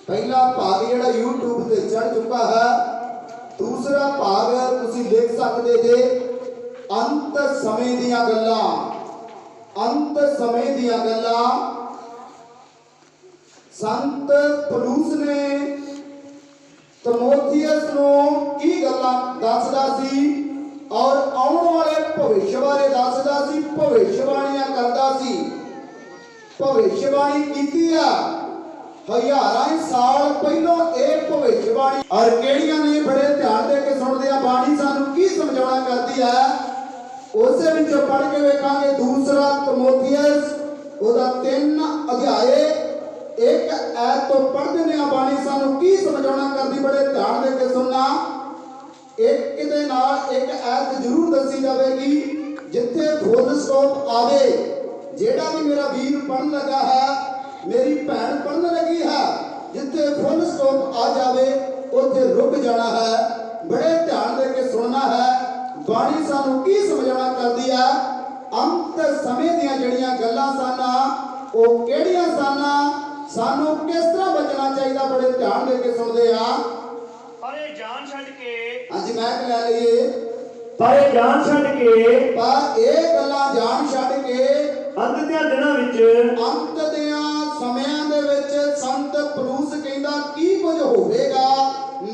पहला भाग जिहड़ा यूट्यूब ते चढ़ चुका है, दूसरा भाग तुसीं देख सकते जे अंत समय दियां गल्लां। अंत समय दियां गल्लां संत पौलुस ने तिमोथियस नूं की गल्लां दसदा सी और आउण वाले भविष्य बारे दसदा सी, भविष्यवाणियां करदा सी। भविष्यवाणी कीती आ हज़ारां साल पहलों एक भविष्यवाणी और केड़ियां ने बड़े ध्यान दे के सुनदे आ बाणी सानू की समझाना करदी है। उसे विचों पढ़ के वेखांगे दूसरा तिमोथियस ओदा 3 अध्याय 1 ऐत तो पढ़दे ने बाणी सानू की समझाना करदी, बड़े ध्यान दे के सुनना। एक दे नाल एक ऐत जरूर दसी जाएगी जिथे फुल स्टॉप आवे। जेड़ा भी मेरा वीर पढ़न लगा है, मेरी भैन पढ़न लगी है, जिथे फुल स्टॉप आ जावे उथे रुक जाना है, बड़े ध्यान दे के सुनना है। बाणी सानू की समझाना करदी है, अंत समय दियां जड़ियां गल्लां सन ओ केड़ियां सन, सानू किस तरह बचना चाहिए, बड़े ध्यान दे के सुनदे आ। पर ये जान छड़ के, हां जी मैं ले लईए, पर ये जान छड़ के, पर ये गल्लां जान छड़ के अंत दे दिनां विच, अंत दियां समयां दे विच संत पौलुस कहंदा की कुछ होवेगा,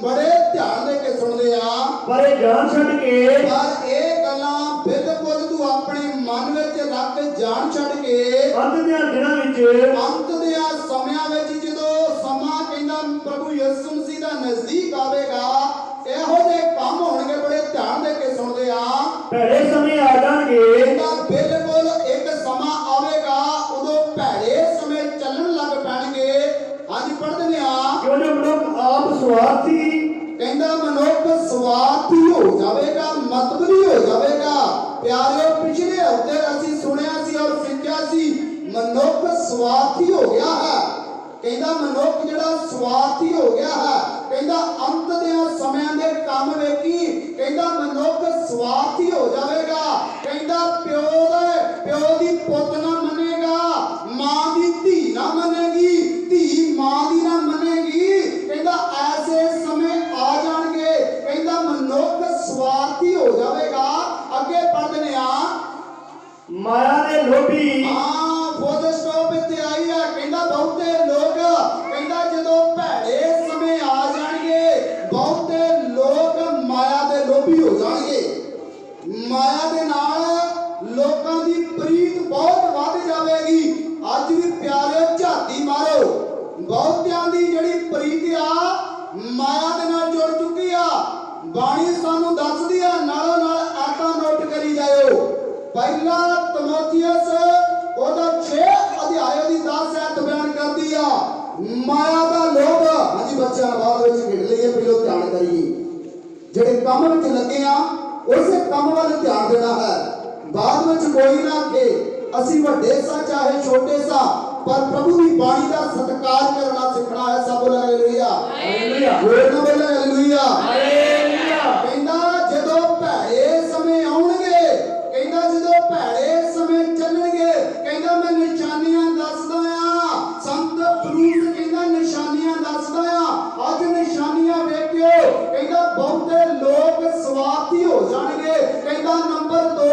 बड़े ध्यान दे के सुनदे आ। पर ये जान छड़ के, पर ये गल्लां बिल्कुल तू अपने मन विच रख, जान छड़ के अंत दे दिनां विच, अंत दियां समयां विच जदों समा कहंदा प्रभु यीशु मसीह दा नजदीक आवेगा, ਇਹੋ ਜਿਹੇ ਕੰਮ ਹੋਣਗੇ, बड़े ध्यान दे के सुनदे आ। ਭੈੜੇ ਸਮੇਂ ਆ ਜਾਣਗੇ, ਇਹਦਾ ਬਿਲਕੁਲ ਇੱਕ ਸਮਾਂ ਆਵੇਗਾ ਉਦੋਂ ਭੈੜੇ ਸਮੇਂ ਚੱਲਣ ਲੱਗ ਪੈਣਗੇ। ਅੱਜ ਪੜ੍ਹਦੇ ਨੇ ਆ ਕਿਉਂ ਜੋ ਮਨੁੱਖ ਆਪ ਸਵਾਰਥੀ, ਕਹਿੰਦਾ ਮਨੁੱਖ ਸਵਾਰਥੀ ਹੋ ਜਾਵੇਗਾ, ਮਤਬਲੀ ਹੋ ਜਾਵੇਗਾ। ਪਿਆਰਿਓ ਪਿਛਲੇ ਹਫ਼ਤੇ ਅਸੀਂ ਸੁਣਿਆ ਸੀ ਔਰ ਸਿੱਖਿਆ ਸੀ ਮਨੁੱਖ ਸਵਾਰਥੀ ਹੋ ਗਿਆ ਹੈ। ਕਹਿੰਦਾ ਮਨੁੱਖ ਜਿਹੜਾ ਸਵਾਰਥੀ ਹੋ ਗਿਆ ਹੈ, ਕਹਿੰਦਾ ਅੰਤ ਦੇ ਸਮਿਆਂ ਦੇ ਕੰਮ ਵੇਖੀ, ਕਹਿੰਦਾ ਮਨੁੱਖ ਸਵਾਰਥੀ ਹੋ ਜਾਵੇਗਾ। ਕਹਿੰਦਾ ਪਿਓ ਦੀ ਪੁੱਤ ਨਾ ਮੰਨੇਗਾ, ਮਾਂ ਦੀ ਧੀ ਨਾ ਮੰਨੇਗੀ, ਧੀ ਮਾਂ ਦੀ ਨਾ ਮੰਨੇਗੀ। ਕਹਿੰਦਾ ਐਸੇ ਸਮੇਂ ਆ ਜਾਣਗੇ, ਕਹਿੰਦਾ ਮਨੁੱਖ ਸਵਾਰਥੀ ਹੋ ਜਾਵੇਗਾ। ਅੱਗੇ ਪੜ੍ਹਦੇ ਨੇ ਆ ਮਾਇਆ ਦੇ ਲੋਭੀ, ਹਾਂ ਫੁੱਲ ਸਟਾਪ ਇੱਥੇ ਆਈ ਆ। ਕਹਿੰਦਾ ਬਹੁਤੇ ਲੋਕ, ਕਹਿੰਦਾ ਜਦੋਂ ਭੈੜੇ ਸਮੇਂ ਆ ਜਾਣਗੇ, ਬਹੁਤੇ ਲੋਕ ਮਾਇਆ ਦੇ ਲੋਭੀ ਹੋ ਜਾਣਗੇ। ਮਾਇਆ ਦੇ ਨਾਲ ਲੋਕਾਂ ਦੀ ਪ੍ਰੀਤ ਬਹੁਤ ਵੱਧ ਜਾਵੇਗੀ। ਅੱਜ ਵੀ ਪਿਆਰਿਓ ਝਾਤੀ ਮਾਰੋ, ਬਹੁਤਿਆਂ ਦੀ ਜਿਹੜੀ ਪ੍ਰੀਤ ਆ ਮਾਇਆ ਦੇ ਨਾਲ ਜੁੜ ਚੁੱਕੀ ਆ। ਬਾਣੀ ਸਾਨੂੰ ਦੱਸਦੀ ਆ, ਨਾਲੋਂ ਨਾਲ ਆਟਾ ਨੋਟ ਕਰੀ ਜਾਇਓ। ਪਹਿਲਾ ਤਿਮੋਥੀਅਸ ਉਹਦਾ 6 ਅਧਿਆਇ ਦੀ 10 ਐਤ ਬਿਆਨ ਕਰਦੀ ਆ ਮਾਇਆ ਦਾ ਲੋਭ। ਹਾਂਜੀ ਬੱਚਿਆਂ ਬਾਅਦ ਵਿੱਚ ਖੇਡ ਲਈਏ, ਪਹਿਲਾਂ ਧਿਆਨ ਕਰੀਏ। ਜਿਹੜੇ ਕੰਮ ਵਿੱਚ ਲੱਗੇ ਆ ਉਸੇ ਕੰਮ ਵੱਲ ਧਿਆਨ ਦੇਣਾ ਹੈ। ਬਾਅਦ ਵਿੱਚ ਕੋਈ ਨਾ ਆਖੇ ਅਸੀਂ ਵੱਡੇ ਸਾਂ ਚਾਹੇ ਛੋਟੇ ਸਾਂ, ਪਰ ਪ੍ਰਭੂ ਦੀ ਬਾਣੀ ਦਾ ਸਤਿਕਾਰ ਕਰਨਾ ਸਿੱਖਣਾ ਹੈ। ਸਭ ਬੋਲੋ ਹਾਲੇਲੂਇਆ, ਹਾਲੇਲੂਇਆ, ਹੋਰ ਨਾ ਬੋਲੋ ਹਾਲੇਲੂਇਆ, ਹਾਲੇਲੂਇਆ। ਕਹਿੰਦਾ ਜਦੋਂ ਭੈੜੇ ਸਮੇਂ ਆਉਣਗੇ, ਕਹਿੰਦਾ ਜਦੋਂ ਭੈੜੇ ਸਮੇਂ ਚੱਲਣਗੇ, ਕਹਿੰਦਾ ਮੈਂ ਨਿਸ਼ਾਨੀਆਂ ਦੱਸਦਾ ਆ। ਸੰਤ ਪੌਲੁਸ ਕਹਿੰਦਾ ਨਿਸ਼ਾਨੀਆਂ ਦੱਸਦਾ ਆ। ਅੱਜ ਨਿਸ਼ਾਨੀਆਂ ਵੇਖਿਓ, ਕਹਿੰਦਾ ਬਹੁਤੇ ਲੋਕ ਸਵਾਰਥੀ ਹੋ ਜਾਣਗੇ। ਕਹਿੰਦਾ ਨੰਬਰ 2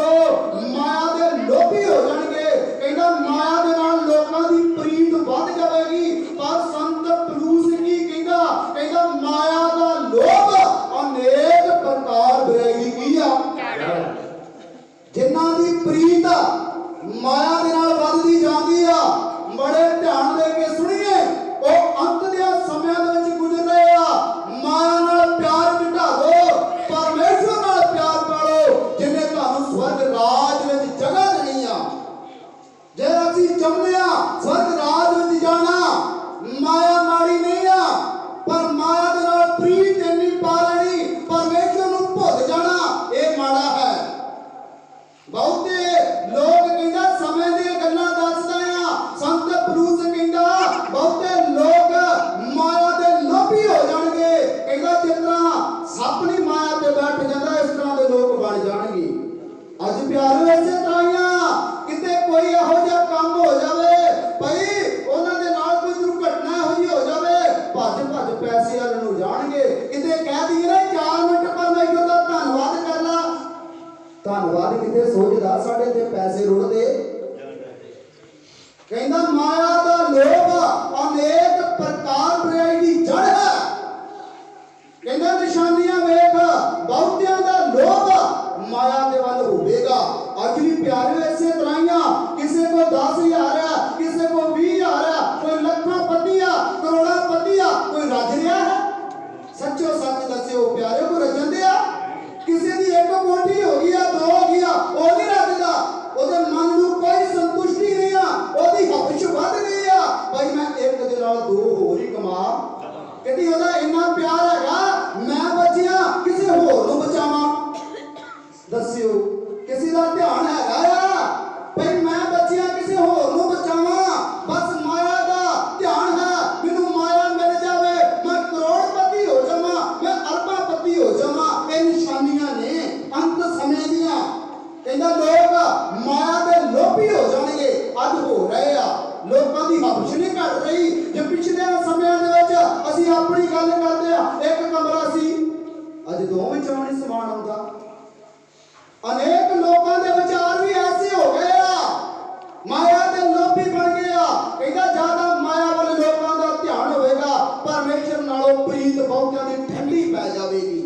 ਮਾਇਆ ਦੇ ਲੋਭੀ ਹੋ ਜਾਣਗੇ। ਕਹਿੰਦਾ ਮਾਇਆ ਦੇ ਨਾਲ ਲੋਕਾਂ ਦੀ ਪ੍ਰੀਤ ਵੱਧ ਜਾਵੇਗੀ। ਪਰ ਸੰਤ ਪੌਲੁਸ ਕੀ ਕਹਿੰਦਾ, ਕਹਿੰਦਾ ਮਾਇਆ ਦਾ ਲੋਭ ਇੱਥੇ ਸੋਚਦਾ ਸਾਡੇ ਤੇ ਪੈਸੇ ਰੁੜਦੇ। ਕਹਿੰਦਾ ਮਾਇਆ ਦਾ ਲੋਭ ਅਨੇਕ ਪ੍ਰਕਾਰ ਬੁਰਾਈ ਦੀ ਜੜ ਹੈ। ਕਹਿੰਦਾ ਨਿਸ਼ਾਨੀਆਂ ਵੇਖ ਬਹੁਤਿਆਂ ਦਾ ਲੋਭ ਮਾਇਆ ਦੇ ਵੱਲ ਹੋਵੇਗਾ। ਅੱਜ ਵੀ ਪਿਆਰਿਓ ਇਸੇ ਤਰ੍ਹਾਂ ਹੀ ਆ, ਕਿਸੇ ਕੋ 10,000 ਆ, ਕਿਸੇ ਕੋ 20,000 ਆ, ਕੋਈ ਲੱਖਾਂ ਪਤੀ ਆ, ਕਰੋੜਾਂ ਪਤੀ ਆ, ਕੋਈ ਰੱਜ ਰਿਹਾ ਹੈ। ਸੱਚੋ ਸੱਚ ਦੱਸਿਓ ਪਿਆਰਿਓ, ਕੋਈ ਰੱਜਣ ਦਿਆ? ਕਿਸੇ ਦੀ ਇੱਕ ਕੋਠੀ ਹੋ ਗਈ ਆ, 2 ਹੋ ਗਈ ਆ, ਉਹ ਨਹੀਂ ਰੱਜਦਾ। ਉਹਦੇ ਮਨ ਨੂੰ ਕੋਈ ਸੰਤੁਸ਼ਟੀ ਨਹੀਂ ਆ, ਉਹਦੀ ਹਵਸ਼ ਵੱਧ ਗਈ ਆ, ਭਾਈ ਮੈਂ ਇੱਕ ਦੇ ਨਾਲ 2 ਹੋਰ ਹੀ ਕਮਾ। ਕਹਿੰਦੀ ਉਹਦਾ ਇੰਨਾ ਪਿਆਰ ਹੈਗਾ, ਮੈਂ ਬਚਿਆ ਕਿਸੇ ਹੋਰ ਨੂੰ ਬਚਾਵਾਂ। ਦੱਸਿਓ ਕਿਸੇ ਦਾ ਧਿਆਨ ਹੈਗਾ ਆ ਭਾਈ ਮੈਂ ਬਚਿਆ ਕਿਸੇ ਹੋਰ ਨੂੰ ਬਚਾਵਾਂ? ਬਸ ਮਾਇਆ ਦਾ ਧਿਆਨ ਹੈ, ਮੈਨੂੰ ਮਾਇਆ ਮਿਲ ਜਾਵੇ, ਮੈਂ ਕਰੋੜਪਤੀ ਹੋ ਜਾਵਾਂ, ਮੈਂ ਅਰਬਾਪਤੀ ਹੋ ਜਾਵਾਂ। ਇਹ ਨਿਸ਼ਾਨੀਆਂ ਨੇ ਅੰਤ ਸਮੇਂ ਦੀਆਂ। ਕਹਿੰਦਾ ਲੋਕ ਮਾਇਆ ਦੇ ਲੋਭੀ ਹੋ ਜਾਣਗੇ, ਅੱਜ ਹੋ ਰਹੇ ਆ। ਲੋਕਾਂ ਦੀ ਹਵਸ਼ ਨਹੀਂ ਘਟ ਰਹੀ। ਜੇ ਪਿਛਲੇ ਸਮਿਆਂ ਦੇ ਵਿੱਚ ਅਸੀਂ ਆਪਣੀ ਗੱਲ ਕਰਦੇ ਆ, ਇੱਕ ਕਮਰਾ ਸੀ, ਅੱਜ 2 ਵਿੱਚੋਂ ਨਹੀਂ ਸਮਾਨ ਆਉਂਦਾ। ਅਨੇਕ ਲੋਕਾਂ ਦੇ ਵਿਚਾਰ ਵੀ ਐਸੇ ਹੋ ਗਏ ਆ, ਮਾਇਆ ਦੇ ਲੋਭੀ ਬਣ ਗਏ ਆ। ਕਹਿੰਦਾ ਜ਼ਿਆਦਾ ਮਾਇਆ ਵਾਲੇ ਲੋਕਾਂ ਦਾ ਧਿਆਨ ਹੋਵੇਗਾ, ਪਰਮੇਸ਼ਰ ਨਾਲੋਂ ਪ੍ਰੀਤ ਬਹੁਤਿਆਂ ਦੀ ਠੰਡੀ ਪੈ ਜਾਵੇਗੀ।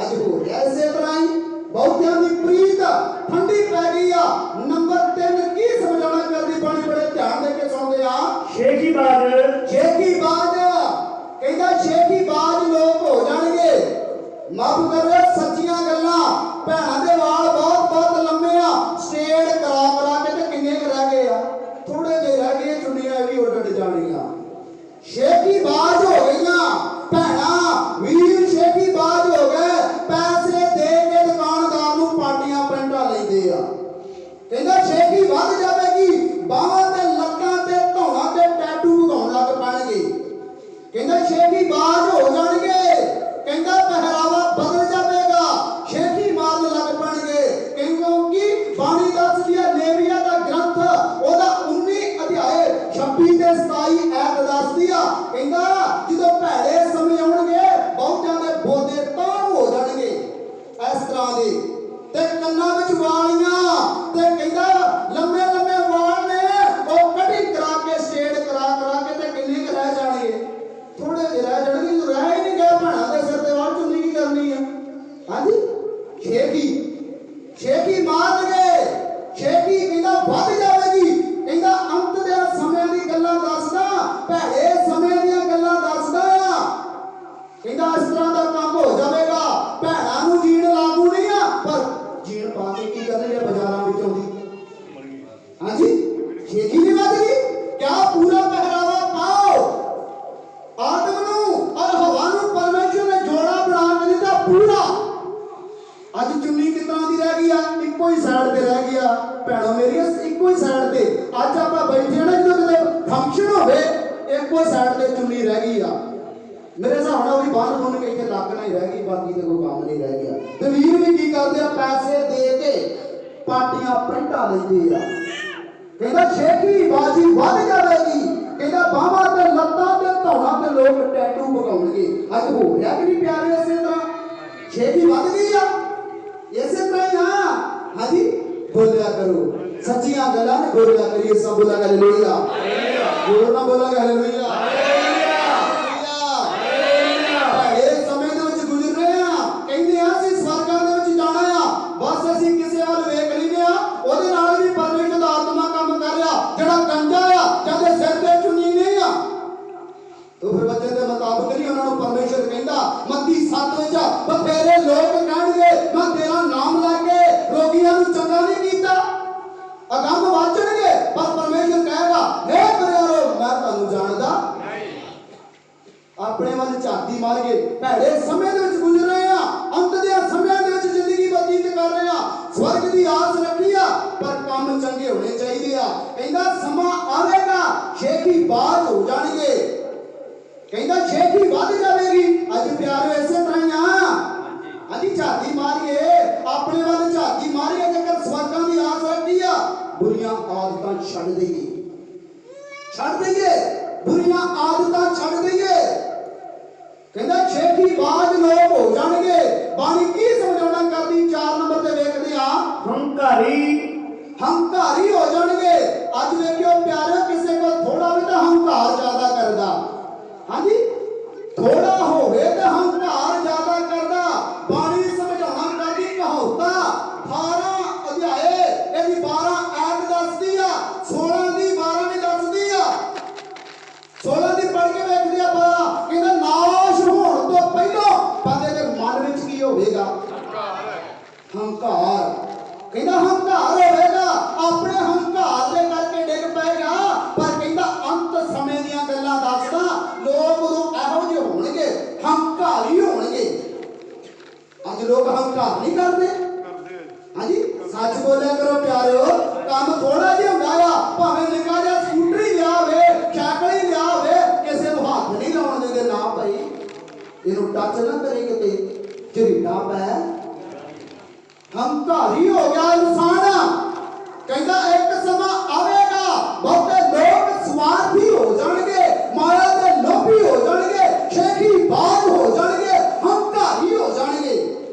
ਅੱਜ ਹੋ ਰਿਹਾ ਇਸੇ ਤਰ੍ਹਾਂ ਹੀ, ਬਹੁਤਿਆਂ ਦੀ ਪ੍ਰੀਤ ਠੰਡੀ ਪੈ ਗਈ ਆ। ਨੰਬਰ 3 ਕੀ ਸਮਝਾਉਣਾ ਕਰਦੀ ਬਾਣੀ, ਬੜੇ ਧਿਆਨ ਦੇ ਕੇ ਸੁਣਦੇ ਆ। ਸ਼ੇਖੀਬਾਜ਼ ਕਹਿੰਦਾ ਸ਼ੇਖੀਬਾਜ਼ ਲੋਕ ਹੋ ਜਾਣਗੇ। ਮਾਫ ਕਰਿਓ, ਸੱਚੀਆਂ ਗੱਲਾਂ। ਭੈਣਾਂ ਦੇ ਵਾਲ ਬਹੁਤ ਬਹੁਤ ਲੰਮੇ ਆ, ਸਟੇਟ ਕਰਾ ਕੇ ਤੇ ਕਿੰਨੇ ਕੁ ਰਹਿ ਗਏ ਆ? ਥੋੜੇ ਜਿਹੇ ਰਹਿ ਗਏ, ਚੁੰਨੀਆਂ ਵੀ ਉੱਡ ਜਾਣੀਆਂ। ਸ਼ੇਖੀਬਾਜ਼ ਹੋ ਗਈਆਂ ਭੈਣਾਂ, ਵੀਰ ਸ਼ੇਖੀਬਾਜ਼ ਹੋ ਗਏ। ਪੈਸੇ ਦੇ ਕੇ ਦੁਕਾਨਦਾਰ ਨੂੰ ਪਾਟੀਆਂ ਪੈਂਟਾਂ ਲੈਂਦੇ ਆ। ਕਹਿੰਦਾ ਸ਼ੇਖੀ ਵੱਧ ਜਾਵੇਗੀ, ਬਾਹਾਂ ਤੇ ਲੱਕਾਂ ਤੇ ਧੌਣਾਂ ਤੇ ਟੈਟੂ ਲਗਾਉਣ ਲੱਗ ਪੈਣਗੇ। ਕਹਿੰਦਾ ਸ਼ੇਖੀਬਾਜ਼ ਹੋ ਜਾਣਗੇ। ਕਹਿੰਦਾ ਪਹਿਰਾਵਾ ਬਦਲ ਜਾਵੇਗਾ, ਸ਼ੇਖੀ ਮਾਰਨ ਲੱਗ ਪੈਣਗੇ। ਕਿਉਂਕਿ ਬਾਣੀ ਦੱਸਦੀ ਹੈ, ਲੇਵੀਆ ਦਾ ਗ੍ਰੰਥ ਉਹਦਾ 19 ਅਧਿਆਏ 26 ਤੇ 27 ਐਤ ਦੱਸਦੀ ਆ। ਕਹਿੰਦਾ ਜਦੋਂ ਭੈੜੇ ਸਮੇਂ ਆਉਣਗੇ, ਬਹੁਤਿਆਂ ਦੇ ਬੋਦੇ ਤਾਂ ਹੋ ਜਾਣਗੇ ਇਸ ਤਰ੍ਹਾਂ ਦੇ, ਤੇ ਕੰਨਾਂ ਵਿੱਚ ਵਾਲੀਆਂ, ਤੇ ਕਹਿੰਦਾ ਲੰਮੇ ਲੰਮੇ ਵਾਲ ਨੇ, ਉਹ ਕਟਿੰਗ ਕਰਾ ਕੇ ਸਟੇਟ ਕਰਾ ਕੇ ਤੇ ਕਿੰਨੇ ਕੁ ਰਹਿ ਜਾਣਗੇ? ਥੋੜੇ ਜਿਹੇ ਰਹਿ ਜਾਣਗੇ। ਜੋ ਰਹਿ ਹੀ ਨਹੀਂ ਗਏ ਭੈਣਾਂ ਦੇ ਸਿਰ ਤੇ ਵਾਲ, ਚੁੰਨੀ ਕੀ ਕਰਨੀ ਆ? ਹਾਂਜੀ, ਸ਼ੇਖੀ ਮਾਰਨਗੇ। ਸ਼ੇਖੀ ਕਹਿੰਦਾ ਵੱਧ ਜਾਵੇਗੀ। ਕਹਿੰਦਾ ਅੰਤ ਦੇ ਸਮੇਂ ਦੀ ਗੱਲਾਂ ਦੱਸਦਾ, ਭੈੜੇ ਸਮੇਂ ਦੀਆਂ ਗੱਲਾਂ ਦੱਸਦਾ ਆ। ਕਹਿੰਦਾ ਇਸ ਤਰ੍ਹਾਂ ਦਾ ਕੰਮ ਹੋ ਜਾਵੇਗਾ, ਭੈਣਾਂ ਨੂੰ ਜੀਣ ਲਾਗੂ ਨਹੀਂ ਆ, ਪਰ ਜੀਣ ਪਾ ਕੇ ਕੀ ਕਰਨਗੇ ਬਾਜ਼ਾਰਾਂ ਵਿੱਚੋਂ ਦੀ? ਹਾਂਜੀ, ਸ਼ੇਖੀ ਨਹੀਂ ਵੱਧ ਗਈ? ਕਿਆ ਪੂਰਾ ਪਹਿਰਾਵਾ ਪਾਓ। ਆਦਮ ਨੂੰ ਔਰ ਹਵਾ ਨੂੰ ਪਰਮੇਸ਼ਰ ਨੇ ਜੋੜਾ ਬਣਾ ਕੇ ਦਿੱਤਾ ਪੂਰਾ। ਅੱਜ ਚੁੰਨੀ ਕਿਸ ਤਰ੍ਹਾਂ ਦੀ ਰਹਿ ਗਈ ਆ? ਇੱਕੋ ਹੀ ਸਾਈਡ ਤੇ ਰਹਿ ਗਈ ਆ। ਭੈਣੋ ਮੇਰੀਆਂ, ਇੱਕੋ ਹੀ ਸਾਈਡ ਤੇ। ਅੱਜ ਆਪਾਂ ਬੈਠੇ ਨਾ, ਜਦੋਂ ਕਿਤੇ ਫੰਕਸ਼ਨ ਹੋਵੇ, ਇੱਕੋ ਹੀ ਸਾਈਡ ਤੇ ਚੁੰਨੀ ਰਹਿ ਗਈ ਆ। ਮੇਰੇ ਹਿਸਾਬ ਨਾਲ ਵੀ ਬਾਹਰ ਬੁਣ ਕੇ ਇੱਥੇ ਲੱਗਣਾ ਹੀ ਰਹਿ ਗਈ, ਬਾਕੀ ਤੇ ਕੋਈ ਕੰਮ ਨਹੀਂ ਰਹਿ ਗਿਆ। ਤੇ ਵੀਰ ਵੀ ਕੀ ਕਰਦੇ ਆ? ਪੈਸੇ ਦੇ ਕੇ ਪਾਟੀਆਂ ਪ੍ਰਿੰਟਾਂ ਲੈਂਦੇ ਆ। ਕਹਿੰਦਾ ਸ਼ੇਖੀ ਬਾਜੀ ਵੱਧ ਜਾਵੇਗੀ। ਕਹਿੰਦਾ ਬਾਹਾਂ ਤੇ ਲੱਤਾਂ ਤੇ ਧੌਣਾਂ ਤੇ ਲੋਕ ਟੈਟੂ ਪਕਾਉਣਗੇ। ਅੱਜ ਹੋ ਰਿਹਾ ਕਿ ਨਹੀਂ ਪਿਆਰੇ ਇਸੇ ਤਰ੍ਹਾਂ? ਸ਼ੇਖੀ ਵੱਧ ਗਈ ਆ, ਇਸੇ ਤਰ੍ਹਾਂ ਹੀ ਆ। ਹਾਂਜੀ, ਬੋਲਿਆ ਕਰੋ ਸੱਚੀਆਂ ਗੱਲਾਂ, ਨੇ ਬੋਲਿਆ ਕਰੀਏ। ਸਭ ਬੋਲਾਂਗੇ ਹਾਲੇਲੂਇਆ, ਬੋਲੋ ਨਾ, ਬੋਲਾਂਗੇ ਹਾਲੇਲੂਇਆ। ਭੈੜੇ ਸਮੇਂ ਦੇ ਵਿੱਚ ਗੁਜ਼ਰ ਰਹੇ ਆ। ਕਹਿੰਦੇ ਆ ਅਸੀਂ ਸਵਰਗਾਂ ਦੇ ਵਿੱਚ ਜਾਣਾ ਆ, ਬਸ ਅਸੀਂ ਕਿਸੇ ਵੱਲ ਵੇਖ ਲੈਂਦੇ ਆ, ਉਹਦੇ ਨਾਲ ਵੀ ਪਰਮੇਸ਼ਰ ਦਾ ਆਤਮਾ ਕੰਮ ਕਰ ਰਿਹਾ। ਜਿਹੜਾ ਗੰਜਾ ਆ, ਜਿਹਦੇ ਸਿਰ ਤੇ ਚੁੰਨੀ ਨਹੀਂ ਆ, तो फिर वचन के मुताबिक नहीं उन्होंने परमेश्वर कहता मत्ती 7 ਵਿੱਚ ਬਥੇਰੇ ਲੋਕ ਕਹਿਣਗੇ ਮੈਂ ਤੇਰਾ ਨਾਮ ਲੈ ਕੇ ਰੋਗੀਆਂ ਨੂੰ ਚੰਗਾ ਨਹੀਂ ਕੀਤਾ। ਅਗੰਮ ਵਾਚਣਗੇ, ਪਰ ਪਰਮੇਸ਼ਰ ਕਹੇਗਾ हे ਪਰਿਵਾਰੋ ਮੈਂ ਤੁਹਾਨੂੰ ਜਾਣਦਾ ਨਹੀਂ। ਆਪਣੇ ਵੱਲ ਝਾਤੀ ਮਾਰ ਕੇ ਭੈੜੇ ਸਮੇਂ ਦੇ ਵਿੱਚ ਗੁਜ਼ਰ ਰਹੇ ਆ, ਅੰਤ ਦੇ ਸਮਿਆਂ ਦੇ ਵਿੱਚ ਜ਼ਿੰਦਗੀ ਬਤੀਤ ਕਰ ਰਹੇ ਆ। ਸਵਰਗ ਦੀ ਆਸ ਰੱਖੀ ਆ, ਪਰ ਕੰਮ ਚੰਗੇ ਹੋਣੇ ਚਾਹੀਦੇ ਆ। ਕਹਿੰਦਾ ਸਮਾਂ ਆਵੇਗਾ ਸ਼ੇਖੀ ਬਾਜ਼ ਹੋ ਜਾਣਗੇ। ਕਹਿੰਦਾ ਸ਼ੇਖੀ ਵੱਧ ਜਾਵੇਗੀ। ਅੱਜ ਪਿਆਰਿਓ ਇਸੇ ਤਰ੍ਹਾਂ ਹੀ ਆ। ਹਾਂਜੀ, ਝਾਤੀ ਮਾਰੀਏ, ਆਪਣੇ ਵੱਲ ਝਾਤੀ ਮਾਰੀਏ। ਜੇਕਰ ਸਵਰਗਾਂ ਦੀ ਆਸ ਰੱਖੀ ਆ, ਬੁਰੀਆਂ ਆਦਤਾਂ ਛੱਡ ਦਈਏ, ਬੁਰੀਆਂ ਆਦਤਾਂ ਛੱਡ ਦਈਏ। ਕਹਿੰਦਾ ਸ਼ੇਖੀ ਬਾਜ਼ ਲੋਕ ਹੋ ਜਾਣਗੇ। ਬਾਣੀ ਕੀ ਸਮਝਾਉਣਾ ਕਰ आदि 4 नंबर ते वेखदे आ ਹੰਕਾਰੀ हंकारी हो जाएंगे। अज देखियो प्यारे किसी को थोड़ा भी तो हंकार ज्यादा करदा। हाँ जी, थोड़ा होवे तो हंकार ज्यादा करदा। बाणी समझाना करदी कहावता 18 अध्याय ਇਹਦੀ 12 ਐਤ ਦੱਸਦੀ ਆ, 16 ਦੀ 12 ਵੀ ਦੱਸਦੀ ਆ। 16 ਦੀ ਪੜ੍ਹ ਕੇ ਵੇਖਦੇ ਆ 12 ਕਹਿੰਦਾ ਨਾਸ਼ ਹੋਣ ਤੋਂ ਪਹਿਲਾਂ ਬੰਦੇ ਦੇ ਮਨ ਵਿੱਚ ਕੀ ਹੋਵੇਗਾ? ਹੰਕਾਰ। ਕਹਿੰਦਾ ਹੰਕਾਰ ਹੋਵੇਗਾ, ਆਪਣੇ ਹੰਕਾਰ ਦੇ ਕਰਕੇ ਡਿੱਗ ਪਏਗਾ। ਪਰ ਕਹਿੰਦਾ ਅੰਤ ਸਮੇਂ ਦੀਆਂ ਗੱਲਾਂ ਦੱਸਦਾ ਲੋਕ ਉਦੋਂ ਇਹੋ ਜਿਹੇ ਹੋਣਗੇ, ਹੰਕਾਰੀ ਹੋਣਗੇ। ਅੱਜ ਲੋਕ ਹੰਕਾਰ ਨਹੀਂ ਕਰਦੇ। ਹਾਂਜੀ, ਸੱਚ ਬੋਲਿਆ ਕਰੋ ਪਿਆਰਿਓ। ਕੰਮ ਥੋੜਾ ਜਿਹਾ ਹੁੰਦਾ ਆ, ਭਾਵੇਂ ਨਿੱਕਾ ਜਿਹਾ ਸਕੂਟਰੀ ਲਿਆ ਹੋਵੇ, ਸਾਈਕਲ ਹੀ ਲਿਆ ਹੋਵੇ, ਕਿਸੇ ਨੂੰ ਹੱਥ ਨਹੀਂ ਲਾਉਣ ਦਿੰਦੇ। ਨਾ ਭਾਈ, ਇਹਨੂੰ ਟੱਚ ਨਾ ਕਰੇ, ਕਿਤੇ ਝਰੀਟਾ ਪੈ। ਹੰਕਾਰੀ ਹੋ ਗਿਆ ਇਨਸਾਨ। ਕਹਿੰਦਾ ਇੱਕ ਸਮਾਂ ਆਵੇਗਾ ਬਹੁਤੇ ਲੋਕ ਸਵਾਰਥੀ ਹੋ ਜਾਣਗੇ, ਮਾਇਆ ਦੇ ਲੋਭੀ ਹੋ ਜਾਣਗੇ, ਸ਼ੇਖੀਬਾਜ਼ ਹੋ ਜਾਣਗੇ, ਹੰਕਾਰੀ ਹੋ ਜਾਣਗੇ।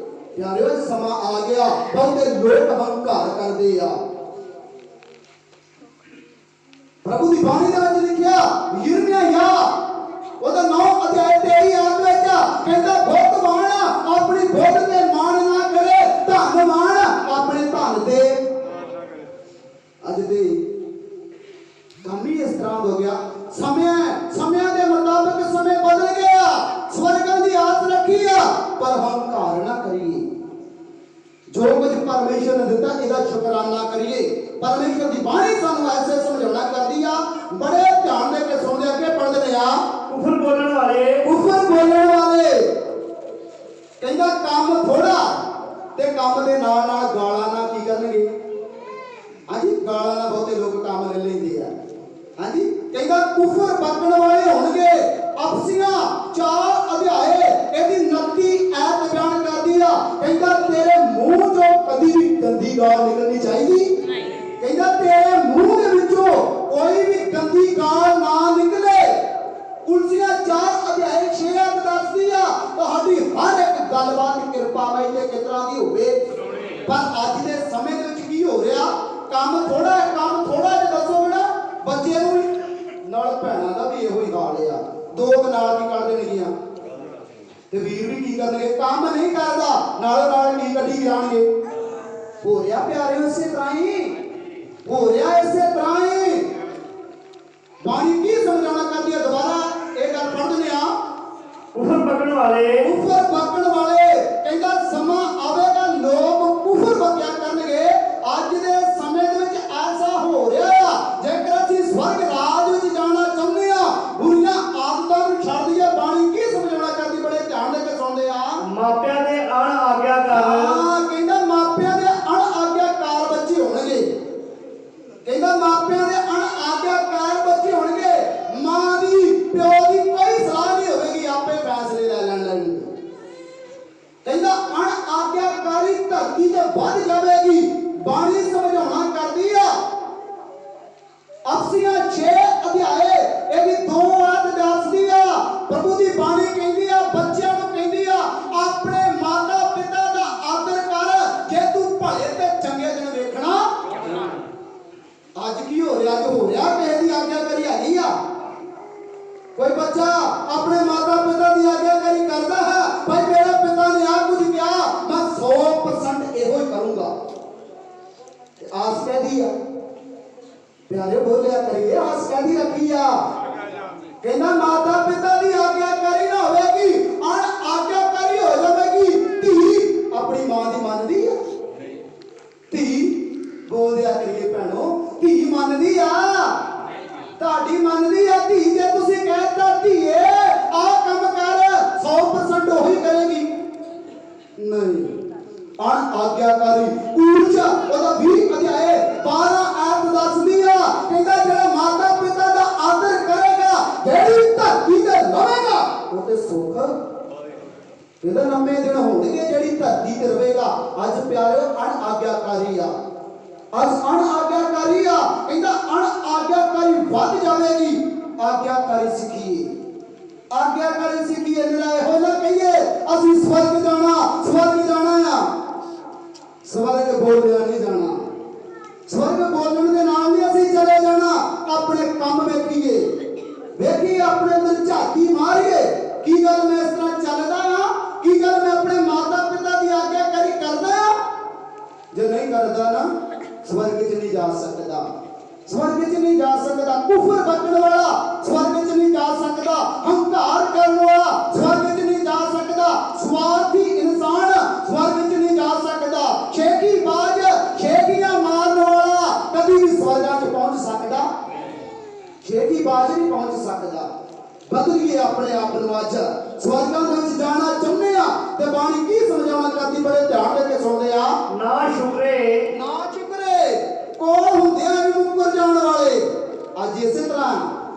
ਪਿਆਰਿਓ, ਇਹ ਸਮਾਂ ਆ ਗਿਆ ਬਹੁਤੇ ਲੋਕ ਹੰਕਾਰ ਕਰਦੇ ਆ। ਪ੍ਰਭੂ ਦੀ ਬਾਣੀ ਦੇ ਵਿੱਚ ਲਿਖਿਆ ਯਿਰਮੀਆ ਉਹਦਾ 9 ਅਧਿਆਇ 23 ਆਇਤ ਵਿੱਚ ਕਹਿੰਦਾ ਬਹੁਤ ਮਾਣ ਆਪਣੀ ਬੁੱਧ ਤੇ ਮਾਣ ਨਾ ਕਰੇ, ਧਨ ਮਾਣ ਆਪਣੇ ਧਨ ਤੇ। ਅੱਜ ਦੇ ਕੰਮ ਹੀ ਇਸ ਤਰ੍ਹਾਂ ਹੋ ਗਿਆ। ਸਮਿਆਂ ਦੇ ਮੁਤਾਬਕ ਸਮੇਂ ਬਦਲ ਗਿਆ। ਸਵਰਗਾਂ ਦੀ ਆਸ ਰੱਖੀ ਆ, ਪਰ ਹੰਕਾਰ ਨਾ ਕਰੀਏ। ਜੋ ਕੁਝ ਪਰਮੇਸ਼ਰ ਨੇ ਦਿੱਤਾ ਇਹਦਾ ਸ਼ੁਕਰਾਨਾ ਕਰੀਏ। ਪਰਮੇਸ਼ਰ ਦੀ ਬਾਣੀ ਸਾਨੂੰ ਐਸੇ ਸਮਝਾਉਣਾ ਕਰਦੀ ਆ। ਬੜੇ ਧਿਆਨ ਦੇ ਕੇ ਸੁਣਦੇ ਅੱਗੇ ਪੜ੍ਹਦੇ ਨੇ ਆ। ਕੁਫਰ ਬੋਲਣ ਵਾਲੇ ਕਹਿੰਦਾ ਕੰਮ ਥੋੜਾ ਤੇ ਕੰਮ ਦੇ ਨਾਲ ਨਾਲ ਗਾਲਾਂ ਨਾਲ ਕੀ ਕਰਨਗੇ? ਹਾਂਜੀ, ਗਾਲਾਂ ਨਾਲ ਬਹੁਤੇ ਲੋਕ ਕੰਮ ਲੈ ਲੈਂਦੇ ਆ। ਹਾਂਜੀ, ਕਹਿੰਦਾ ਕੁਫਰ ਬਕਣ ਵਾਲੇ ਹੋਣਗੇ। ਅਫਸੀਆਂ 4 ਅਧਿਆਏ ਇਹਦੀ 29 ਐਤ ਬਿਆਨ ਕਰਦੀ ਆ। ਕਹਿੰਦਾ ਤੇਰੇ ਮੂੰਹ ਚੋਂ ਕਦੀ ਵੀ ਗੰਦੀ ਗਾਲ ਨਿਕਲਣੀ ਚਾਹੀਦੀ ਨਹੀਂ। ਕਹਿੰਦਾ ਤੇਰੇ ਮੂੰਹ ਦੇ ਵਿੱਚੋਂ ਕੋਈ ਵੀ ਗੰਦੀ ਗਾਲ ਨਾ ਨਿਕਲੇ। ਉਲਸੀਆਂ 4 ਅਧਿਆਏ 6 ਐਤ ਦੱਸਦੀ ਆ ਤੁਹਾਡੀ ਹਰ ਇੱਕ ਗੱਲਬਾਤ ਕਿਰਪਾ ਵਾਈ ਤੇ ਕਿਸ ਤਰ੍ਹਾਂ ਦੀ ਹੋਵੇ। ਪਰ ਅੱਜ ਦੇ ਸਮੇਂ ਦੇ ਵਿੱਚ ਕੀ ਹੋ ਰਿਹਾ? ਕੰਮ ਥੋੜਾ ਜਿਹਾ ਦੱਸੋਗੇ ਨਾ ਬੱਚੇ ਨੂੰ ਵੀ, ਨਾਲ ਭੈਣਾਂ ਦਾ ਵੀ ਇਹੋ ਹੀ ਹਾਲ ਆ। ਦੋ ਨਾਲ ਕੀ ਕਰ ਦੇਣਗੀਆਂ ਤੇ ਵੀਰ ਵੀ ਕੀ ਕਰਨਗੇ? ਕੰਮ ਨਹੀਂ ਕਰਦਾ, ਨਾਲ ਕੀ ਕੱਢੀ ਜਾਣਗੇ। ਹੋ ਰਿਹਾ ਪਿਆਰਿਓ ਇਸੇ ਤਰ੍ਹਾਂ ਹੀ ਹੋ ਰਿਹਾ, ਇਸੇ ਤਰ੍ਹਾਂ ਹੀ। ਬਾਣੀ ਕੀ ਸਮਝਾਉਣਾ ਕਰਦੀ ਹੈ? ਦੁਬਾਰਾ ਇਹ ਗੱਲ ਪੜ੍ਹ ਦਿੰਦੇ ਆ। ਕੁਫਰ ਬਕਣ ਵਾਲੇ ਕਹਿੰਦਾ ਸਮਾਂ ਆਵੇਗਾ ਲੋਕ ਕੁਫਰ ਬਕਿਆ ਕਰਨਗੇ। ਅੱਜ ਦੇ ਸਮੇਂ ਦੇ ਵਿੱਚ ਐਸਾ ਹੋ ਰਿਹਾ ਆ, ਜੇਕਰ ਅਸੀਂ ਸਵਰਗ ਰਾਜ ਵਿੱਚ ਜਾਣਾ ਚਾਹੁੰਦੇ ਆ, ਬੁਰੀਆਂ ਆਦਤਾਂ ਨੂੰ ਛੱਡ ਦਈਏ। ਬਾਣੀ ਕੀ ਸਮਝਾਉਣਾ ਕਰਦੀ? ਬੜੇ ਧਿਆਨ ਦੇ ਕੇ ਸੁਣਦੇ ਆ। ਮਾਪਿਆਂ ਦੇ ਅਣ ਆਗਿਆਕਾਰ। ਕਹਿੰਦਾ ਮਾਪਿਆਂ ਦੇ ਅਣ ਆਗਿਆਕਾਰ ਬੱਚੇ ਹੋਣਗੇ। ਕਹਿੰਦਾ ਮਾਪਿਆਂ ਦੇ ਅਣ ਆਗਿਆਕਾਰ ਬੱਚੇ ਹੋਣਗੇ। ਮਾਂ ਦੀ ਪਿਓ ਦੀ ਕੋਈ ਸਲਾਹ ਨਹੀਂ ਹੋਵੇਗੀ, ਆਪੇ ਫੈਸਲੇ ਲੈ ਲੈਣਗੇ। ਕਹਿੰਦਾ ਅਣ ਆਗਿਆਕਾਰੀ ਧਰਤੀ ਤੇ ਵੱਧ ਜਾਵੇਗੀ। ਬਾਣੀ ਸਮਝਾਉਣਾ ਕਰਦੀ ਆ। ਅਫਸੀਆਂ 6 ਅਧਿਆਏ ਇਹਦੀ 2 ਆਇਤ ਦੱਸਦੀ ਆ। ਪ੍ਰਭੂ ਦੀ ਬਾਣੀ ਕਹਿੰਦੀ ਆ, ਬੱਚਿਆਂ ਨੂੰ ਕਹਿੰਦੀ ਆ ਆਪਣੇ ਮਾਤਾ ਪਿਤਾ ਦਾ ਆਦਰ ਕਰ ਜੇ ਤੂੰ ਭਲੇ ਤੇ ਚੰਗੇ ਦਿਨ ਵੇਖਣਾ। ਅੱਜ ਕੀ ਹੋ ਰਿਹਾ? ਕਿਸੇ ਦੀ ਆਗਿਆਕਾਰੀ ਹੈਗੀ ਆ? ਕੋਈ ਬੱਚਾ ਆਪਣੇ ਮਾਤਾ ਪਿਤਾ ਦੀ ਆਗਿਆਕਾਰੀ ਕਰਦਾ ਹੈ? ਭਾਈ ਮੇਰੇ ਪਿਤਾ ਨੇ ਆ ਕੁਝ ਕਿਹਾ, ਮੈਂ 100% ਇਹੋ ਹੀ ਕਰੂੰਗਾ। ਤੇ ਆਸ ਕਹਦੀ ਆ ਪਿਆਰੇ ਬੋਲਿਆ ਕਰੀਏ, ਆਸ ਕਹਦੀ ਰੱਖੀ ਆ। ਕਹਿੰਦਾ ਮਾਤਾ ਪਿਤਾ ਦੀ ਆਗਿਆਕਾਰੀ ਨਾ ਹੋਵੇਗੀ, ਅਣ ਆਗਿਆਕਾਰੀ ਹੋ ਜਾਵੇਗੀ। ਧੀ ਆਪਣੀ ਮਾਂ ਦੀ ਮੰਨਦੀ ਆ? ਧੀ ਬੋਲਿਆ ਕਰੀਏ ਭੈਣੋ, ਧੀ ਮੰਨਦੀ ਆ? ਤੁਹਾਡੀ ਮੰਨਦੀ ਆ ਧੀ? ਜੇ ਤੁਸੀਂ ਕਹਿਤਾ ਧੀਏ ਆਹ ਕੰਮ ਕਰ, 100% ਉਹੀ ਕਰੇਗੀ? ਨਹੀਂ। ਅਣ ਆਗਿਆਕਾਰੀ ਊਰਜਾ ਉਹਦਾ 20 ਅਧਿਆਏ 12 ਐਤ ਦੱਸਦੀ ਆ। ਕਹਿੰਦਾ ਜਿਹੜਾ ਮਾਤਾ ਪਿਤਾ ਦਾ ਆਦਰ ਕਰੇਗਾ, ਜਿਹੜੀ ਧਰਤੀ ਤੇ ਰਵੇਗਾ, ਉਹ ਤੇ ਸੁੱਖ। ਕਹਿੰਦਾ 90 ਦਿਨ ਹੋਣਗੇ ਜਿਹੜੀ ਧਰਤੀ ਤੇ ਰਵੇਗਾ। ਅੱਜ ਪਿਆਰਿਓ ਅਣ ਆਗਿਆਕਾਰੀ ਆ। ਅੱਜ ਅਣ ਆਗਿਆਕਾਰੀ ਆ। ਕਹਿੰਦਾ ਅਣ ਆਗਿਆਕਾਰੀ ਵੱਧ ਜਾਵੇਗੀ। ਆਗਿਆਕਾਰੀ ਸਿੱਖੀਏ, ਆਗਿਆਕਾਰੀ ਸਿੱਖੀਏ। ਮੇਰਾ ਇਹੋ ਨਾ ਕਹੀਏ ਅਸੀਂ ਸਵਰਗ ਜਾਣਾ ਆ। स्वर्ग बोलिया नहीं जाना। स्वर्ग बोलने के नाल नहीं असीं चले जाना। अपने काम वेखीए, वेखिए अपने अंदर झाकी मारिए की गल मैं इस तरह चलदा हां, की गल मैं अपने माता पिता की आज्ञाकारी करदा हां। जे नहीं करदा ना स्वर्ग च नहीं जा सकदा, स्वर्ग च नहीं जा सकदा। कुफर बकण वाला स्वर्ग च नहीं जा सकदा, हंकार करने वाला स्वर्ग च नहीं जा सकदा, स्वार्थी इंसान स्वर्ग च नहीं जा सकदा, शेखीबाज शेखियां मारने वाला कभी भी स्वर्ग च पहुंच सकदा, शेखीबाज नहीं पहुंच सकदा। बदलिए अपने आप ਨੂੰ ਅੱਜ स्वर्गां ਦੇ ਵਿੱਚ ਜਾਣਾ ਚਾਹੁੰਦੇ ਆ ਤੇ ਬਾਣੀ ਕੀ ਸਮਝਾਉਣਾ ਕਰਦੀ ਬੜੇ ਧਿਆਨ ਦੇ ਕੇ ਸੁਣਦੇ ਆ। ना शुक्रे ਨਾ ਚੁਕਰੇ ਕੋਲ ਹੁੰਦਿਆਂ ਵੀ ਮੁੱਕਰ ਜਾਣ ਵਾਲੇ। ਅੱਜ ਇਸੇ ਤਰ੍ਹਾਂ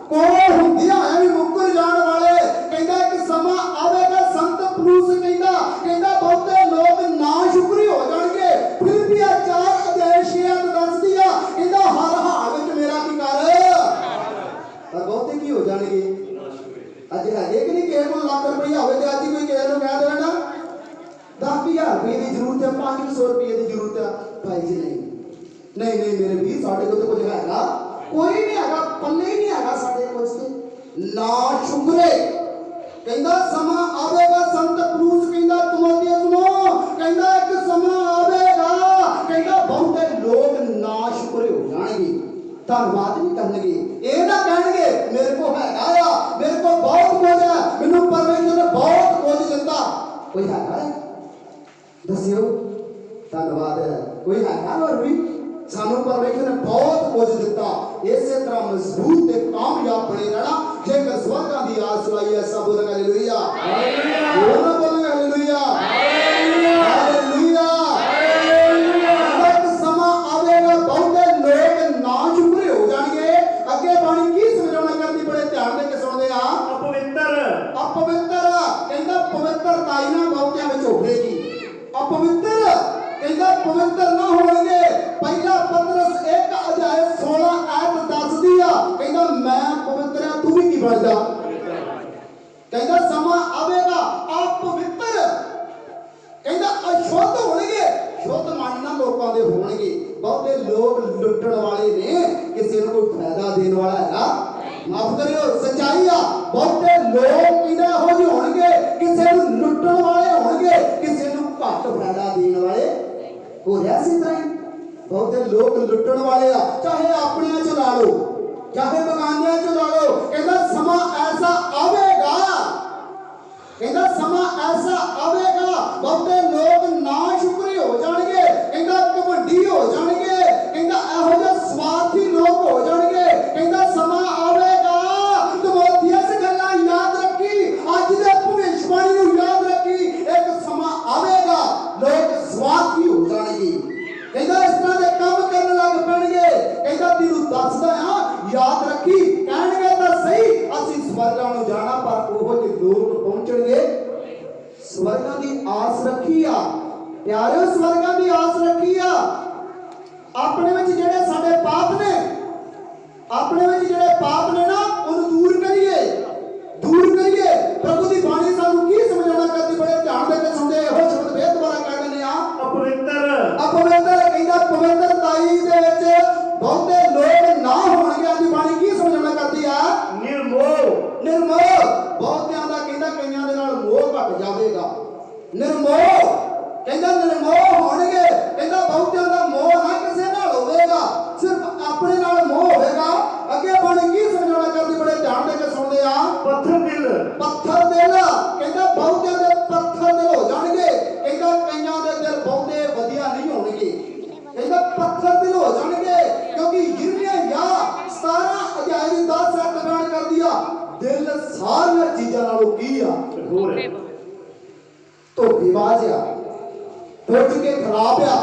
ਕੋਲ ਹੁੰਦਿਆਂ ਵੀ ਮੁੱਕਰ ਜਾਣ ਵਾਲੇ। ਕਹਿੰਦਾ ਇੱਕ ਸਮਾਂ ਆਵੇਗਾ ਸੰਤ ਪਲੂਸ ਕਹਿੰਦਾ ਬਹੁਤੇ ਲੋਕ ਨਾ ਸ਼ੁਕਰੀ ਹੋ ਜਾਣਗੇ। ਫਿਲਿੱਪੀਆਂ 4 ਅਧਿਆਇ 6 ਦੱਸਦੀ ਆ ਕਹਿੰਦਾ ਹਰ ਹਾਲ ਵਿੱਚ ਮੇਰਾ ਕੀ ਕਰ। ਪਰ ਬਹੁਤੇ ਕੀ ਹੋ ਜਾਣਗੇ। ਅੱਜ ਹੈਗੇ ਕਿ ਨਹੀਂ ਕਿਸੇ ਕੋਲ ਲੱਖ ਰੁਪਈਆ ਹੋਵੇ ਤੇ ਅੱਜ ਕੋਈ ਕਿਸੇ ਨੂੰ ਕਹਿ ਦੇਵੇ ਨਾ 10,000 ਰੁਪਏ ਦੀ ਜ਼ਰੂਰਤ ਹੈ, 500 ਰੁਪਏ ਦੀ ਜ਼ਰੂਰਤ ਹੈ, ਭਾਈ ਜੀ ਨਹੀਂ ਮੇਰੇ ਵੀਰ ਸਾਡੇ ਕੋਲ ਤਾਂ ਕੁਝ ਹੈਗਾ ਕੋਈ ਨਹੀਂ ਹੈਗਾ, ਪੱਲੇ ਹੀ ਨਹੀਂ ਹੈਗਾ ਸਾਡੇ ਕੁਝ ਤੇ। ਨਾ ਸ਼ੁਕਰੇ ਕਹਿੰਦਾ ਸਮਾਂ ਆਵੇਗਾ ਸੰਤ ਪਲੂਸ ਕਹਿੰਦਾ ਤੁਮੋਥੀਅਸ ਨੂੰ ਕਹਿੰਦਾ ਇੱਕ ਸਮਾਂ ਆਵੇਗਾ ਕਹਿੰਦਾ ਬਹੁਤੇ ਲੋਕ ਨਾ ਸ਼ੁਕਰੇ ਹੋ ਜਾਣਗੇ, ਧੰਨਵਾਦ ਨਹੀਂ ਕਰਨਗੇ। ਇਹ ਨਾ ਕਹਿਣਗੇ ਮੇਰੇ ਕੋਲ ਹੈਗਾ ਆ, ਮੇਰੇ ਕੋਲ ਬਹੁਤ ਕੁਝ ਹੈ, ਮੈਨੂੰ ਪਰਮੇਸ਼ਰ ਨੇ ਬਹੁਤ ਕੁਝ ਦਿੱਤਾ। ਕੋਈ ਹੈਗਾ ਹੈ ਦੱਸਿਓ ਧੰਨਵਾਦ ਹੈ। ਕੋਈ ਹੈਗਾ ਹੋਰ ਵੀ ਸਾਨੂੰ ਪਰਮੇਸ਼ਰ ਨੇ ਬਹੁਤ ਕੁਝ ਦਿੱਤਾ। ਇਸੇ ਤਰ੍ਹਾਂ ਮਜ਼ਬੂਤ ਤੇ ਕਾਮਯਾਬ ਬਣੇ ਰਹਿਣਾ ਜੇਕਰ ਸਵਰਗਾਂ ਦੀ ਆਸ ਲਾਈ ਹੈ। ਸਭ ਬੋਲਣ ਹਾਲੇਲੂਇਆ, ਹਾਲੇਲੂਇਆ, ਬੋਲਣ ਹਾਲੇਲੂਇਆ, ਹਾਲੇਲੂਇਆ। ਇੱਕ ਸਮਾਂ ਆਵੇਗਾ ਬਹੁਤੇ ਲੋਕ ਨਾ ਸ਼ੁਕਰੇ ਹੋ ਜਾਣਗੇ। ਅੱਗੇ ਬਾਣੀ ਕੀ ਸਮਝਾਉਣਾ ਕਰਦੀ ਬੜੇ ਧਿਆਨ ਦੇ ਕੇ ਸੁਣਦੇ ਆ। ਅਪਵਿੱਤਰ ਕਹਿੰਦਾ ਪਵਿੱਤਰਤਾਈ ਨਾ ਬਹੁਤਿਆਂ ਵਿੱਚ ਹੋਵੇਗੀ। ਅਪਵਿੱਤਰ ਕਹਿੰਦਾ ਪਵਿੱਤਰ ਨਾ ਹੋਣਗੇ। ਪਹਿਲਾ ਪਤਰਸ 1 ਅਧਿਆਇ 16 ਆਇਤ ਦੱਸਦੀ ਆ ਕਹਿੰਦਾ ਮੈਂ ਪਵਿੱਤਰ ਆ ਤੂੰ ਵੀ ਕੀ ਬਣ ਜਾ। ਕਹਿੰਦਾ ਸਮਾਂ ਆਵੇਗਾ ਅਪਵਿੱਤਰ ਕਹਿੰਦਾ ਅਸ਼ੁੱਧ ਹੋਣਗੇ। ਸ਼ੁੱਧ ਮਨ ਨਾਲ ਲੋਕਾਂ ਦੇ ਹੋਣਗੇ। ਬਹੁਤੇ ਲੋਕ ਲੁੱਟਣ ਵਾਲੇ ਨੇ, ਕਿਸੇ ਨੂੰ ਕੋਈ ਫਾਇਦਾ ਦੇਣ ਵਾਲਾ ਹੈਗਾ। ਮਾਫ ਕਰਿਓ ਸੱਚਾਈ ਆ। ਬਹੁਤੇ ਲੋਕ ਕਿਹੜਾ ਹੋ ਜਿਹੇ ਹੋਣਗੇ, ਕਿਸੇ ਨੂੰ ਲੁੱਟਣ ਵਾਲੇ ਹੋਣਗੇ, ਕਿਸੇ ਨੂੰ ਘੱਟ ਫਾਇਦਾ ਦੇਣ ਵਾਲੇ। ਹੋ ਰਿਹਾ ਸੀ ਤਾਂ ਬਹੁਤੇ ਲੋਕ ਲੁੱਟਣ ਵਾਲੇ ਆ, ਚਾਹੇ ਆਪਣਿਆਂ ਚ ਲਾ ਲਓ ਚਾਹੇ ਬਗਾਨਿਆਂ ਚ ਲਾ ਲਓ। ਕਹਿੰਦਾ ਸਮਾਂ ਐਸਾ ਆਵੇਗਾ, ਕਹਿੰਦਾ ਸਮਾਂ ਐਸਾ ਆਵੇਗਾ ਬਹੁਤੇ ਲੋਕ ਨਾ ਸ਼ੁਕਰੀ ਹੋ ਜਾਣਗੇ। ਕਹਿੰਦਾ ਕਬੱਡੀ ਹੋ ਜਾਣਗੇ। ਕਹਿੰਦਾ ਇਹੋ ਜਿਹੇ ਸਵਾਰਥੀ ਲੋਕ ਹੋ ਜਾਣਗੇ। ਕਹਿੰਦਾ ਸਮਾਂ ਆਵੇਗਾ ਤਮੋਥੀਅਸ ਗੱਲਾਂ ਯਾਦ ਰੱਖੀ, ਅੱਜ ਦੇ ਭਵਿੱਖਬਾਣੀ ਨੂੰ ਯਾਦ ਰੱਖੀ। ਇੱਕ ਸਮਾਂ ਆਵੇਗਾ ਲੋਕ ਸਵਾਰਥੀ ਹੋ ਜਾਣਗੇ। ਕਹਿੰਦਾ ਇਸ ਤਰ੍ਹਾਂ ਦੇ ਕੰਮ ਕਰਨ ਲੱਗ ਪੈਣਗੇ। ਕਹਿੰਦਾ ਤੈਨੂੰ ਦੱਸਦਾ ਆ ਯਾਦ ਰੱਖੀ। ਕਹਿਣਗੇ ਤਾਂ ਸਹੀ ਅਸੀਂ ਸਵਰਗਾਂ ਨੂੰ ਜਾਣਾ, ਪਰ ਉਹ ਜਿਹੇ ਲੋਕ ਪਹੁੰਚਣਗੇ। ਸਵਰਗਾਂ ਦੀ ਆਸ ਰੱਖੀ ਆ ਪਿਆਰਿਓ, ਸਵਰਗਾਂ ਦੀ ਆਸ ਰੱਖੀ ਆ। ਆਪਣੇ ਵਿੱਚ ਜਿਹੜੇ ਸਾਡੇ ਪਾਪ ਨੇ, ਆਪਣੇ ਵਿੱਚ ਜਿਹੜੇ ਪਾਪ ਨੇ ਨਾ ਉਹਨੂੰ ਦੂਰ ਕਰੀਏ, ਦੂਰ ਕਰੀਏ। ਪ੍ਰਭੂ ਦੀ ਬਾਣੀ ਸਾਨੂੰ ਕੀ ਸਮਝਾਉਣਾ ਕਰਦੀ ਬੜੇ ਧਿਆਨ ਦੇ ਕੇ ਸੁਣਦੇ। ਇਹੋ ਸ਼ਬਦ ਫੇਰ ਦੁਬਾਰਾ ਕਹਿ ਦਿੰਦੇ ਆ ਅਪਵਿੱਤਰ ਕਹਿੰਦਾ ਪਵਿੱਤਰਤਾਈ ਦੇ ਵਿੱਚ ਬਹੁਤੇ ਲੋਕ ਨਾ ਹੋਣਗੇ। ਅੱਜ ਬਾਣੀ ਕੀ ਸਮਝਾਉਣਾ ਕਰਦੀ ਆ ਨਿਰਮੋਹ। ਬਹੁਤਿਆਂ ਦਾ ਕਹਿੰਦਾ ਕਈਆਂ ਦੇ ਨਾਲ ਮੋਹ ਘਟ ਜਾਵੇਗਾ। ਨਿਰਮੋਹ ਕਹਿੰਦਾ ਨਿਰਮੋਹ ਹੋਣਗੇ। ਕਹਿੰਦਾ ਬਹੁਤਿਆਂ ਦਾ ਮੋਹ ਨਾ ਕਿਸੇ ਨਾਲ ਹੋਵੇਗਾ, ਸਿਰਫ ਆਪਣੇ ਨਾਲ ਮੋਹ ਹੋਵੇਗਾ। ਅੱਗੇ ਬਾਣੀ ਕੀ ਸਮਝਾਉਣਾ ਕਰਦੀ ਬੜੇ ਧਿਆਨ ਦੇ ਕੇ ਸੁਣਦੇ ਆ ਪੱਥਰ ਦਿਲ ਕਹਿੰਦਾ ਬਹੁਤਿਆਂ ਦੇ ਪੱਥਰ ਦਿਲ ਹੋ ਜਾਣਗੇ। ਕਹਿੰਦਾ ਕਈਆਂ ਦੇ ਦਿਲ ਬਹੁਤੇ ਵਧੀਆ ਨਹੀਂ ਹੋਣਗੇ। ਕਹਿੰਦਾ ਪੱਥਰ ਦਿਲ ਹੋ ਜਾਣਗੇ ਕਿਉਂਕਿ ਯਿਰਮੀਆ 17 ਅਧਿਆਇ ਦੀ 10 ਆਇਤ ਬਿਆਨ ਕਰਦੀ ਆ ਦਿਲ ਸਾਰੀਆਂ ਚੀਜ਼ਾਂ ਨਾਲੋਂ ਕੀ ਆ ਧੋਖੇਬਾਜ਼ ਆ, ਟੁੱਟ ਕੇ ਖਰਾਬ ਆ।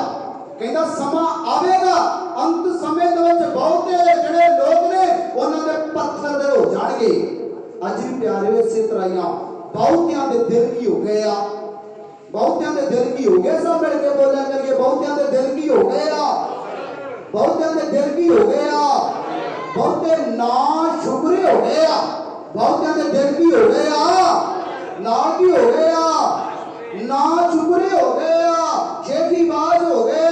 ਕਹਿੰਦਾ ਸਮਾਂ ਆਵੇਗਾ ਅੰਤ ਸਮੇਂ ਦੇ ਵਿੱਚ ਬਹੁਤੇ ਜਿਹੜੇ ਲੋਕ ਨੇ ਉਹਨਾਂ ਦੇ ਪੱਥਰ ਦਿਲ ਹੋ ਜਾਣਗੇ। ਅੱਜ ਵੀ ਪਿਆਰਿਓ ਇਸੇ ਤਰ੍ਹਾਂ ਹੀ ਆ। ਬਹੁਤਿਆਂ ਦੇ ਦਿਲ ਕੀ ਹੋ ਗਏ ਆ, ਬਹੁਤਿਆਂ ਦੇ ਦਿਲ ਕੀ ਹੋ ਗਏ। ਸਭ ਮਿਲ ਕੇ ਬੋਲਿਆ ਕਰੀਏ ਬਹੁਤਿਆਂ ਦੇ ਦਿਲ ਕੀ ਹੋ ਗਏ ਆ, ਬਹੁਤਿਆਂ ਦੇ ਦਿਲ ਕੀ ਹੋ ਗਏ ਆ। ਬਹੁਤੇ ਨਾ ਸ਼ੁਕਰੇ ਹੋ ਗਏ ਆ। ਬਹੁਤਿਆਂ ਦੇ ਦਿਲ ਕੀ ਹੋ ਗਏ ਆ, ਨਾ ਕੀ ਹੋ ਗਏ ਆ, ਨਾ ਸ਼ੁਕਰੇ ਹੋ ਗਏ ਆ, ਸ਼ੇਖੀਬਾਜ਼ ਹੋ ਗਏ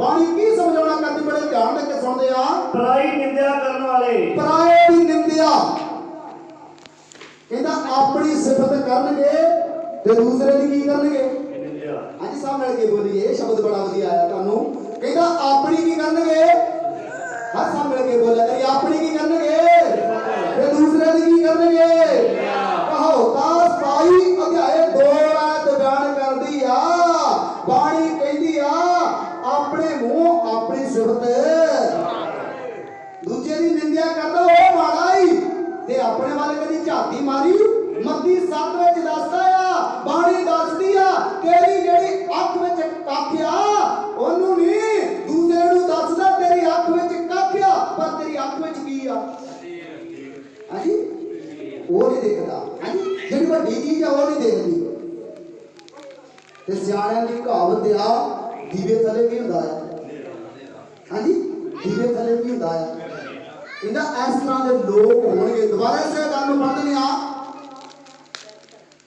ਬਾਣੀ ਕੀ ਸਮਝਾਉਣਾ ਕਰਦੀ ਬੜੇ ਧਿਆਨ ਨਾਲ ਕੇ ਸੁਣਦੇ ਆ। ਪਰਾਈ ਨਿੰਦਿਆ ਕਰਨ ਵਾਲੇ, ਪਰਾਏ ਦੀ ਨਿੰਦਿਆ, ਕਹਿੰਦਾ ਆਪਣੀ ਸਿਫਤ ਕਰਨਗੇ ਤੇ ਦੂਸਰੇ ਦੀ ਕੀ ਕਰਨਗੇ? ਨਿੰਦਿਆ। ਹਾਂਜੀ ਸਾਹ ਮਿਲ ਕੇ ਬੋਲੀਏ, ਇਹ ਸ਼ਬਦ ਬੜਾ ਵਧੀਆ ਆਇਆ ਤੁਹਾਨੂੰ। ਕਹਿੰਦਾ ਆਪਣੀ ਕੀ ਕਰਨਗੇ? ਹਾਂ ਸਾਹ ਮਿਲ ਕੇ ਬੋਲਿਆ ਕਰੀ, ਆਪਣੀ ਕੀ ਕਰਨਗੇ ਤੇ ਦੂਸਰੇ ਦੀ ਕੀ ਕਰਨਗੇ? ਕਹਾਵਤਾਂ 22 ਅਧਿਆਏ 2 ਆਇਤ ਬਿਆਨ ਕਰਦੀ ਆ। ਬਾਣੀ ਕਹਿੰਦੀ ਆ ਆਪਣੇ ਮੂੰਹ ਆਪਣੀ ਸਿਫਤ, ਦੂਜੇ ਦੀ ਨਿੰਦਿਆ ਕਰਦਾ ਉਹ ਮਾੜਾ ਹੀ, ਤੇ ਆਪਣੇ ਵੱਲ ਕਦੀ ਝਾਤੀ ਮਾਰੀ। ਮੱਤੀ 7 ਵਿੱਚ ਦੱਸਦਾ ਆ, ਬਾਣੀ ਦੱਸਦੀ ਆ ਤੇਰੀ ਜਿਹੜੀ ਅੱਖ ਵਿੱਚ ਕੱਖ ਆ ਉਹਨੂੰ ਨਹੀਂ ਦੂਸਰੇ ਨੂੰ ਦੱਸਦਾ ਤੇਰੀ ਅੱਖ ਵਿੱਚ ਕੱਖ ਆ, ਪਰ ਤੇਰੀ ਅੱਖ ਵਿੱਚ ਕੀ ਆ? ਹਾਂਜੀ ਉਹ ਨਹੀਂ ਦੇਖਦਾ। ਹਾਂਜੀ ਜਿਹੜੀ ਵੱਡੀ ਚੀਜ਼ ਆ ਉਹ ਨਹੀਂ ਦੇਖਦੀ। ਤੇ ਸਿਆਣਿਆਂ ਦੀ ਕਹਾਵਤ ਆ ਦੀਵੇ ਥੱਲੇ ਕੀ ਹੁੰਦਾ ਆ? ਹਾਂਜੀ ਦੀਵੇ ਥੱਲੇ ਕੀ ਹੁੰਦਾ ਆ? ਕਹਿੰਦਾ ਇਸ ਤਰ੍ਹਾਂ ਦੇ ਲੋਕ ਹੋਣਗੇ। ਦੁਬਾਰਾ ਇਸੇ ਗੱਲ ਨੂੰ ਪੜ੍ਹਦੇ ਆ।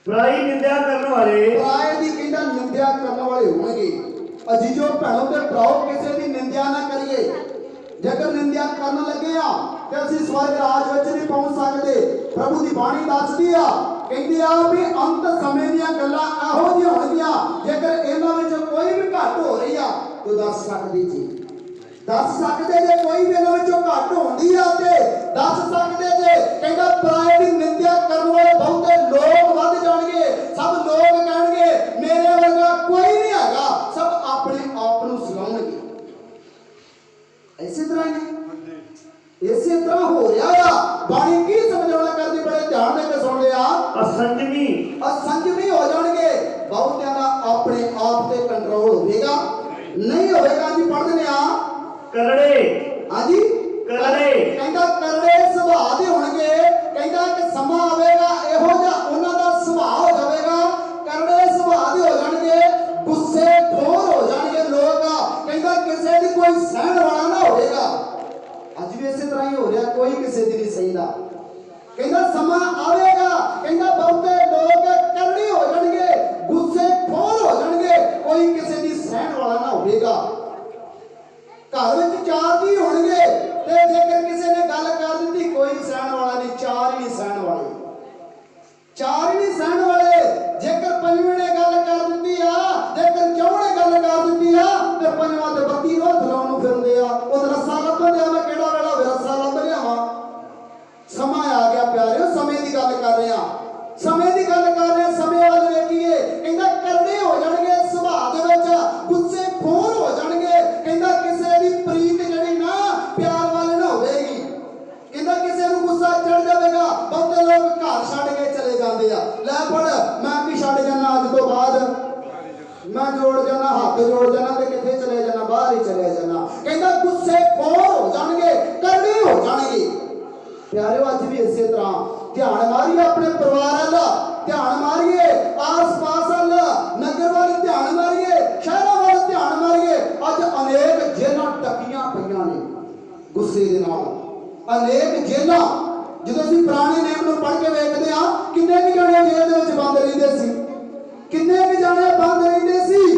ਪਰਾਈ ਨਿੰਦਿਆ ਕਰਨ ਵਾਲੇ, ਪਰਾਏ ਦੀ ਕਹਿੰਦਾ ਨਿੰਦਿਆ ਕਰਨ ਵਾਲੇ ਹੋਣਗੇ। ਅਜੀਜੋ ਭੈਣੋ ਤੇ ਭਰਾਓ, ਕਿਸੇ ਦੀ ਨਿੰਦਿਆ ਨਾ ਕਰੀਏ। ਜੇਕਰ ਨਿੰਦਿਆ ਕਰਨ ਲੱਗੇ ਆ ਤੇ ਅਸੀਂ ਸਵਰਗ ਰਾਜ ਵਿੱਚ ਨਹੀਂ ਪਹੁੰਚ ਸਕਦੇ। ਪ੍ਰਭੂ ਦੀ ਬਾਣੀ ਦੱਸਦੀ ਆ, ਕਹਿੰਦੀ ਆ ਵੀ ਅੰਤ ਸਮੇਂ ਦੀਆਂ ਗੱਲਾਂ ਇਹੋ ਜਿਹੀਆਂ ਹੋਣਗੀਆਂ, ਜੇਕਰ ਇਹਨਾਂ ਵਿੱਚ ਕੋਈ ਵੀ ਘਟ ਹੋ ਰਹੀ ਆ ਤਾਂ ਦੱਸ ਸਕਦੀ ਜੀ, ਦੱਸ ਸਕਦੇ ਜੇ ਕੋਈ ਵੀ ਇਹਨਾਂ ਵਿੱਚੋਂ ਘਟ ਹੁੰਦੀ ਆ ਤੇ ਦੱਸ ਸਕਦੇ ਜੇ। ਕਹਿੰਦਾ ਪਰਾਏ ਦੀ ਨਿੰਦਿਆ ਕਰਨ ਵਾਲੇ ਬਹੁਤੇ ਲੋਕ ਵੱਧ ਜਾਣਗੇ। ਸਭ ਲੋਕ ਕਹਿਣਗੇ ਮੇਰੇ ਵਰਗਾ ਕੋਈ ਨਹੀਂ ਹੈਗਾ, ਸਭ ਆਪਣੇ ਆਪ ਨੂੰ ਸਿਖਾਉਣਗੇ। ਇਸੇ ਤਰ੍ਹਾਂ ਹੀ ਇਸੇ ਤਰ੍ਹਾਂ ਹੋ ਰਿਹਾ ਆ। ਬਾਣੀ ਕੀ ਸਮਝਾਉਣਾ ਕਰਦੀ ਬੜੇ ਧਿਆਨ ਦੇ ਕੇ ਸੁਣਦੇ ਆ। ਅਸੰਜਮੀ ਹੋ ਜਾਣਗੇ। ਬਹੁਤਿਆਂ ਦਾ ਆਪਣੇ ਆਪ ਤੇ ਕੰਟਰੋਲ ਹੋਵੇਗਾ ਨਹੀਂ ਹੋਵੇਗਾ। ਜੀ ਪੜ੍ਹਦੇ ਆ ਕਰੜੇ, ਹਾਂਜੀ ਕਰੜੇ, ਕਹਿੰਦਾ ਕਰੜੇ ਸੁਭਾਅ ਦੇ ਹੋਣਗੇ। ਕਹਿੰਦਾ ਕਿ ਸਮਾਂ ਆਵੇਗਾ ਇਹੋ ਜਿਹਾ ਉਹਨਾਂ ਦਾ ਸੁਭਾਅ ਹੋ ਜਾਵੇਗਾ, ਕਰੜੇ ਸੁਭਾਅ ਦੇ ਹੋ ਜਾਣਗੇ, ਗੁੱਸੇ ਖੋਰ ਹੋ ਜਾਣਗੇ ਲੋਕ। ਕਹਿੰਦਾ ਕਿਸੇ ਦੀ ਕੋਈ ਸਹਿਣ ਵਾਲਾ ਨਾ ਹੋਵੇਗਾ। ਅੱਜ ਵੀ ਇਸੇ ਤਰ੍ਹਾਂ ਹੀ ਹੋ ਰਿਹਾ, ਕੋਈ ਕਿਸੇ ਦੀ ਨਹੀਂ ਸਹਿੰਦਾ। ਕਹਿੰਦਾ ਸਮਾਂ ਆਵੇਗਾ, ਕਹਿੰਦਾ ਬਹੁਤੇ ਲੋਕ ਕਰੜੇ ਹੋ ਜਾਣਗੇ, ਗੁੱਸੇ ਖੋਰ ਹੋ ਜਾਣਗੇ, ਕੋਈ ਕਿਸੇ ਦੀ ਸਹਿਣ ਵਾਲਾ ਨਾ ਹੋਵੇਗਾ। ਘਰ ਵਿੱਚ 4 ਜੀ ਹੋਣਗੇ ਤੇ ਜੇਕਰ ਕਿਸੇ ਨੇ ਗੱਲ ਕਰ ਦਿੱਤੀ ਕੋਈ ਸਹਿਣ ਵਾਲਾ ਨਹੀਂ, 4 ਹੀ ਨਹੀਂ ਸਹਿਣ ਵਾਲੇ, 4 ਹੀ ਨਹੀਂ ਸਹਿਣ ਵਾਲੇ। ਜੇਕਰ ਪੰਜਵੇਂ ਨੇ ਗੱਲ ਕਰ ਦਿੱਤੀ ਆ, ਜੇਕਰ ਚੌਂ ਨੇ ਗੱਲ ਕਰ ਦਿੱਤੀ ਆ ਤੇ ਪੰਜਵਾਂ ਤੇ 32 ਰੋਜ਼ ਲਾਉਣ ਨੂੰ ਫਿਰਦੇ ਆ। ਉਹ ਰੱਸਾ ਲੱਭਦੇ ਆ, ਮੈਂ ਕਿਹੜਾ ਵੇਲਾ ਰੱਸਾ ਲੱਭ ਲਿਆਵਾਂ। ਸਮਾਂ ਆ ਗਿਆ ਪਿਆਰਿਓ, ਸਮੇਂ ਦੀ ਗੱਲ ਕਰ ਰਹੇ ਆ, ਸਮੇਂ ਦੀ ਗੱਲ ਕਰ ਰਹੇ ਆ। ਸਮੇਂ ਵੱਲ ਵੇਖੀਏ। ਕਹਿੰਦਾ ਕਰੜੇ ਹੋ ਜਾਣਗੇ ਸੁਭਾਅ ਦੇ ਵਿੱਚ, ਗੁੱਸੇ ਖੋਰ ਹੋ ਜਾਣਗੇ। ਕਹਿੰਦਾ ਕਿਸੇ ਦੀ ਪ੍ਰੀਤ ਜਿਹੜੀ ਨਾ ਪਿਆਰ ਵਾਲੇ ਨਾ ਹੋਵੇਗੀ। ਕਹਿੰਦਾ ਕਿਸੇ ਨੂੰ ਗੁੱਸਾ ਚੜ ਜਾਵੇਗਾ। ਬਹੁਤੇ ਲੋਕ ਘਰ ਛੱਡ ਕੇ ਚਲੇ ਜਾਂਦੇ ਆ। ਲੈ ਫੜ ਮੈਂ ਵੀ ਛੱਡ ਜਾਣਾ, ਅੱਜ ਤੋਂ ਬਾਅਦ ਮੈਂ ਜੋੜ ਜਾਣਾ, ਹੱਥ ਜੋੜ ਜਾਣਾ ਤੇ ਕਿੱਥੇ ਚਲੇ ਜਾਣਾ? ਬਾਹਰ ਹੀ ਚਲੇ ਜਾਣਾ। ਕਹਿੰਦਾ ਗੁੱਸੇ ਖੋਰ ਹੋ ਜਾਣਗੇ, ਕਰੜੇ ਹੋ ਜਾਣਗੇ। ਪਿਆਰਿਓ ਅੱਜ ਵੀ ਇਸੇ ਤਰ੍ਹਾਂ ਧਿਆਨ ਮਾਰੀਏ ਆਪਣੇ ਪਰਿਵਾਰ ਵੱਲ, ਧਿਆਨ ਮਾਰੀਏ ਆਸ-ਪਾਸ ਵੱਲ, ਨਗਰ ਵੱਲ ਧਿਆਨ ਮਾਰੀਏ, ਸ਼ਹਿਰਾਂ ਵੱਲ ਧਿਆਨ ਮਾਰੀਏ। ਅੱਜ ਅਨੇਕ ਜੇਲਾਂ ਟੱਕੀਆਂ ਪਈਆਂ ਨੇ ਗੁੱਸੇ ਦੇ ਨਾਲ, ਅਨੇਕ ਜੇਲਾਂ। ਜਦੋਂ ਅਸੀਂ ਪੁਰਾਣੇ ਨਿਯਮ ਨੂੰ ਪੜ੍ਹ ਕੇ ਵੇਖਦੇ ਆ, ਕਿੰਨੇ ਕੁ ਜਾਣੇ ਜੇਲ੍ਹ ਦੇ ਵਿੱਚ ਬੰਦ ਰਹਿੰਦੇ ਸੀ, ਕਿੰਨੇ ਕੁ ਜਾਣੇ ਬੰਦ ਰਹਿੰਦੇ ਸੀ।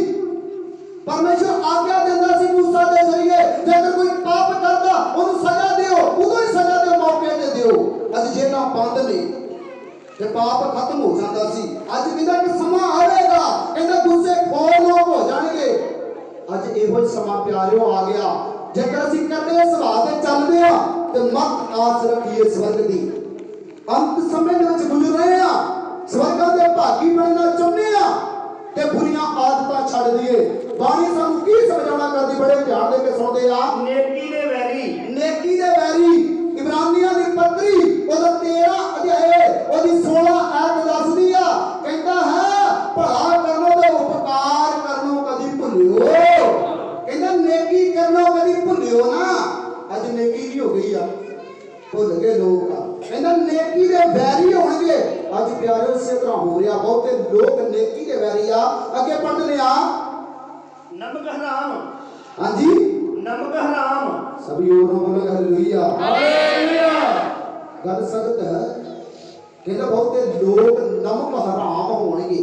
ਪਰਮੇਸ਼ਰ ਆਗਿਆ ਦਿੰਦਾ ਸੀ ਮੂਸਾ ਦੇ ਜ਼ਰੀਏ, ਜੇਕਰ ਕੋਈ ਪਾਪ ਕਰਦਾ ਉਹਨੂੰ ਸਜ਼ਾ ਦਿਓ, ਉਦੋਂ ਹੀ ਸਜ਼ਾ ਦਿਓ, ਮੌਕੇ ਤੇ ਦਿਓ। ਅੱਜ ਜੇਲਾਂ ਬੰਦ ਨੇ ਤੇ ਪਾਪ ਖਤਮ ਹੋ ਜਾਂਦਾ ਸੀ। ਅੱਜ ਕਹਿੰਦਾ ਕਿ ਸਮਾਂ ਆਵੇਗਾ, ਕਹਿੰਦਾ ਗੁੱਸੇ ਖੋਰ ਲੋਕ ਹੋ ਜਾਣਗੇ। ਅੱਜ ਇਹੋ ਹੀ ਸਮਾਂ ਪਿਆਰਿਓ ਆ ਗਿਆ। ਜੇਕਰ ਅਸੀਂ ਕਰੜੇ ਸੁਭਾਅ ਤੇ ਚੱਲਦੇ ਆ ਤੇ ਮਤ ਆਸ ਰੱਖੀਏ ਸਵਰਗ ਦੀ। ਅੰਤ ਸਮੇਂ ਦੇ ਵਿੱਚ ਗੁਜ਼ਰ ਰਹੇ ਆ, ਸਵਰਗਾਂ ਦੇ ਭਾਗੀ ਬਣਨਾ ਚਾਹੁੰਦੇ ਆ ਤੇ ਬੁਰੀਆਂ ਆਦਤਾਂ ਛੱਡ ਦਈਏ। ਬਾਣੀ ਸਾਨੂੰ ਕੀ ਸਮਝਾਉਣਾ ਕਰਦੀ ਬੜੇ ਧਿਆਨ ਦੇ ਕੇ ਸੁਣਦੇ ਆ। ਨੇਕੀ ਦੇ ਵੈਰੀ, ਨੇਕੀ ਦੇ ਵੈਰੀ। ਇਬਰਾਨੀਆਂ ਦੀ ਪੱਤਰੀ ਉਹਦਾ 13 ਅਧਿਆਏ ਉਹਦੀ 16 ਆਇਤ ਦੱਸਦੀ ਆ। ਕਹਿੰਦਾ ਹੈ ਭਲਾ ਕਰਨੋਂ ਤੇ ਉਪਕਾਰ ਕਰਨੋਂ ਕਦੀ ਭੁੱਲਿਓ। ਕਹਿੰਦਾ ਨੇਕੀ ਕਰਨੋਂ ਕਦੀ ਭੁੱਲਿਓ ਨਾ। ਅੱਜ ਨੇਕੀ ਕੀ ਹੋ ਗਈ ਆ? ਭੁੱਲ ਗਏ ਲੋਕ ਆ। ਕਹਿੰਦਾ ਨੇਕੀ ਦੇ ਵੈਰੀ ਹੋਣਗੇ। ਅੱਜ ਪਿਆਰਿਓ ਇਸੇ ਤਰ੍ਹਾਂ ਹੋ ਰਿਹਾ, ਬਹੁਤੇ ਲੋਕ ਨੇਕੀ ਦੇ ਵੈਰੀ ਆ। ਅੱਗੇ ਪੜ੍ਹਦੇ ਆ ਨਮਕ ਹਰਾਮ, ਹਾਂਜੀ ਨਮਕ ਹਰਾਮ। ਸਭੀ ਹੋਰ ਨੂੰ ਬੋਲੋ ਹਾਲੇਲੂਇਆ, ਹਾਲੇਲੂਇਆ। ਗੱਲ ਸਖਤ ਹੈ। ਕਹਿੰਦਾ ਬਹੁਤੇ ਲੋਕ ਨਮਕ ਹਰਾਮ ਹੋਣਗੇ।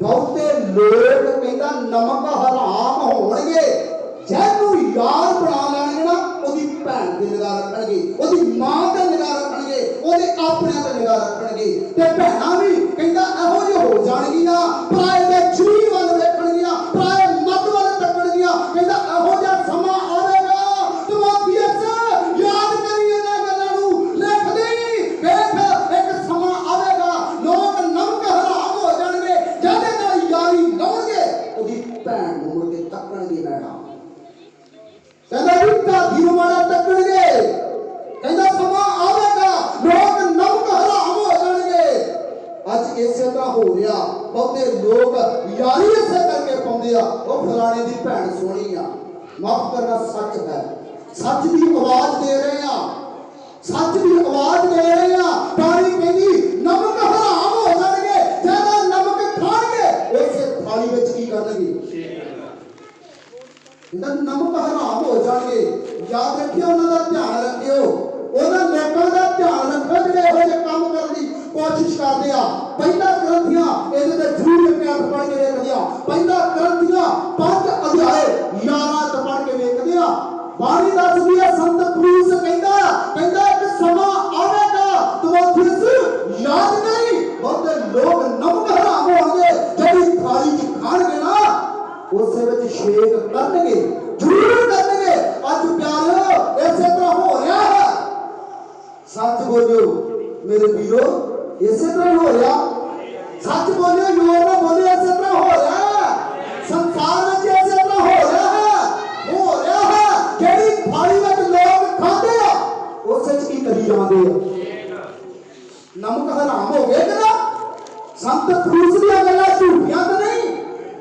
ਬਹੁਤੇ ਲੋਕ ਕਹਿੰਦਾ ਨਮਕ ਹਰਾਮ ਹੋਣਗੇ, ਜਿਹਨੂੰ ਯਾਰ ਬਣਾ ਲੈਣਗੇ ਨਾ ਉਹਦੀ ਭੈਣ ਤੇ ਨਿਗਾਹ ਰੱਖਣਗੇ, ਉਹਦੀ ਮਾਂ ਤੇ ਨਿਗਾਹ ਰੱਖਣਗੇ, ਉਹਦੇ ਆਪਣਿਆਂ ਤੇ ਨਿਗਾਹ ਰੱਖਣਗੇ। ਤੇ ਭੈਣਾਂ ਵੀ ਕਹਿੰਦਾ ਇਹੋ ਜਿਹੇ ਹੋ ਜਾਣਗੀਆਂ, ਪਰਾਏ ਦੇ ਚੂੜੀ ਵੱਲ ਵੇਖਣਗੀਆਂ, ਪਰਾਏ ਮੱਤ ਵੱਲ ਤੱਕਣਗੀਆਂ। ਕਹਿੰਦਾ ਇਹੋ ਜਿਹਾ ਸਮਾਂ ਆਵੇਗਾ, ਤੀਮੋਥੀਅਸ ਯਾਦ ਕਰੀ ਇਹਨਾਂ ਗੱਲਾਂ ਨੂੰ, ਲਿਖ ਦੇ। ਵੇਖ ਇੱਕ ਸਮਾਂ ਆਵੇਗਾ ਲੋਕ ਨਮਕ ਹਰਾਮ ਹੋ ਜਾਣਗੇ, ਜਿਹਦੇ ਨਾਲ ਯਾਰੀ ਲਾਉਣਗੇ ਉਹਦੀ ਭੈਣ ਨੂੰ ਮੁੜ ਕੇ ਤੱਕਣਗੇ ਮੈਡਮ। ਕਹਿੰਦਾ ਵੀ ਧਾਦੀ ਨੂੰ ਮਾੜਾ ਤੱਕਣਗੇ। ਕਹਿੰਦਾ ਸਮਾਂ ਆਵੇਗਾ ਲੋਕ ਨਮਕ ਹਰਾਮ ਹੋ ਜਾਣਗੇ। ਅੱਜ ਇਸੇ ਤਰ੍ਹਾਂ ਹੋ ਰਿਹਾ, ਬਹੁਤੇ ਲੋਕ ਯਾਰੀ ਇਸੇ ਕਰਕੇ ਪਾਉਂਦੇ ਆ, ਉਹ ਫਲਾਣੇ ਦੀ ਭੈਣ ਸੋਹਣੀ ਆ। ਮਾਫ ਕਰਨਾ ਸੱਚ ਹੈ, ਸੱਚ ਦੀ ਆਵਾਜ਼ ਦੇ ਰਹੇ ਆ, ਸੱਚ ਦੀ ਆਵਾਜ਼ ਦੇ ਰਹੇ ਆ। ਬਾਣੀ ਕਹਿੰਦੀ ਨਮਕ ਹਰਾਮ ਹੋ ਜਾਣਗੇ, ਜਿਹਦਾ ਨਮਕ ਖਾਣਗੇ ਉਸੇ ਥਾਲੀ ਵਿੱਚ ਕੀ ਕਰਨਗੇ, ਇਹਦਾ ਨਮਕ ਹਰਾਮ ਹੋ ਜਾਣਗੇ। ਯਾਦ ਰੱਖਿਓ, ਉਹਨਾਂ ਦਾ ਧਿਆਨ ਰੱਖਿਓ, ਉਹਨਾਂ ਲੋਕਾਂ ਦਾ ਧਿਆਨ ਰੱਖੋ ਜਿਹੜੇ ਇਹੋ ਜਿਹੇ ਕੰਮ ਕਰਨ ਦੀ ਕੋਸ਼ਿਸ਼ ਕਰਦੇ ਆ। ਪਹਿਲਾ ਗ੍ਰੰਥੀਆਂ ਇਹਦੇ ਤੇ ਜ਼ਰੂਰ ਇੱਕ ਅੱਖ ਪੜ੍ਹ ਕੇ ਵੇਖਦੇ ਆ। ਪਹਿਲਾ ਗ੍ਰੰਥੀਆਂ 5 ਅਧਿਆਏ 11 ਤੋਂ ਪੜ੍ਹ ਕੇ ਵੇਖਦੇ ਆ। ਬਾਣੀ ਦੱਸਦੀ ਹੈ, ਸੰਤ ਪੌਲੁਸ ਕਹਿੰਦਾ ਇੱਕ ਸਮਾਂ ਆਵੇਗਾ, ਤੀਮੋਥੀਅਸ ਯਾਦ ਕਰੀ, ਬਹੁਤੇ ਲੋਕ ਨਮਕ ਹਰਾਮ ਹੋਣਗੇ, ਜਿਹੜੀ ਥਾਲੀ 'ਚ ਖਾਣਗੇ ਨਾ ਉਸੇ ਵਿੱਚ ਛੇਕ ਕਰਨਗੇ, ਜ਼ਰੂਰ ਕਰਨਗੇ। ਅੱਜ ਪਿਆਰਿਓ ਇਸੇ ਤਰ੍ਹਾਂ ਹੋ ਰਿਹਾ ਹੈ। ਸੱਚ ਬੋਲਿਓ ਮੇਰੇ ਵੀਰੋ, ਇਸੇ ਤਰ੍ਹਾਂ ਹੋ ਰਿਹਾ। ਸੱਚ ਬੋਲਿਓ, ਯੋਰ ਨਾਲ ਬੋਲਿਓ, ਇਸੇ ਤਰ੍ਹਾਂ ਹੋ ਰਿਹਾ ਹੈ। ਸੰਸਾਰ ਵਿੱਚ ਇਸੇ ਤਰ੍ਹਾਂ ਹੋ ਰਿਹਾ ਹੈ। ਜਿਹੜੀ ਥਾਲੀ ਵਿੱਚ ਲੋਕ ਖਾਂਦੇ ਆ ਉਸੇ 'ਚ ਕੀ ਕਰੀ ਜਾਂਦੇ ਆ, ਨਮਕ ਹਰਾਮ ਹੋ ਗਏ ਕਿ ਨਾ। ਸੰਤ ਪੌਲੁਸ ਦੀਆਂ ਗੱਲਾਂ ਝੂਠੀਆਂ ਤਾਂ ਨਹੀਂ,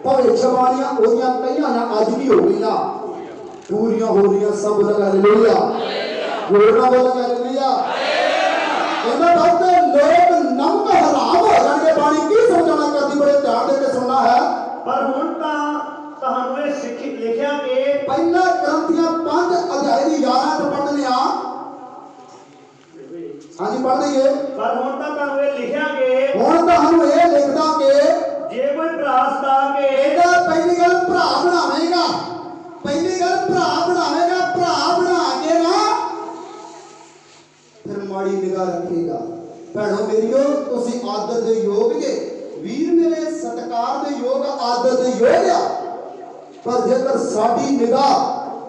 ਭਵਿੱਖਬਾਣੀਆਂ ਉਹਦੀਆਂ ਕਈਆਂ ਅੱਜ ਵੀ ਹੋ ਗਈਆਂ, ਪੂਰੀਆਂ ਹੋ ਰਹੀਆਂ। ਸਭ ਲਗਾ ਹਾਲੇਲੂਇਆ, ਜੋੜਨਾ ਬੋਲ ਹਾਲੇਲੂਇਆ। ਕਹਿੰਦਾ ਬਹੁਤੇ ਲੋਕ ਨਮਕ ਹਰਾਮ ਹੋ ਜਾਣਗੇ। ਬਾਣੀ ਕੀ ਸਮਝਾਉਣਾ ਕਰਦੀ, ਬੜੇ ਧਿਆਨ ਦੇ ਕੇ ਸੁਣਨਾ ਹੈ। ਪਰ ਹੁਣ ਤਾਂ ਤੁਹਾਨੂੰ ਇਹ ਲਿਖਿਆ ਕਿ ਪਹਿਲਾ ਗ੍ਰੰਥੀਆਂ 5 ਅਧਿਆਏ ਦੀ 11 ਤੋਂ ਪੜ੍ਹਦੇ ਆ। ਹਾਂਜੀ ਪੜ੍ਹ ਲਈਏ। ਪਰ ਹੁਣ ਤਾਂ ਤੁਹਾਨੂੰ ਇਹ ਲਿਖਿਆ ਕਿ ਹੁਣ ਤੁਹਾਨੂੰ ਇਹ ਲਿਖਦਾ ਕਿ ਜੇ ਕੋਈ ਭਰਾ ਸਦਾ ਕੇ ਇਹਦਾ ਪਹਿਲੀ ਗੱਲ ਭਰਾ ਬਣਾਵੇਗਾ, ਪਹਿਲੀ ਗੱਲ ਭਰਾ ਬਣਾਵੇਗਾ, ਭਰਾ ਬਣਾ ਕੇ ਨਾ ਫਿਰ ਮਾੜੀ ਨਿਗਾਹ ਰੱਖੇਗਾ। ਭੈਣੋ ਮੇਰੀਓ, ਤੁਸੀਂ ਆਦਰ ਦੇ ਯੋਗ ਜੇ, ਵੀਰ ਮੇਰੇ ਸਤਿਕਾਰ ਦੇ ਯੋਗ, ਆਦਰ ਦੇ ਯੋਗ ਆ। ਪਰ ਜੇਕਰ ਸਾਡੀ ਨਿਗਾਹ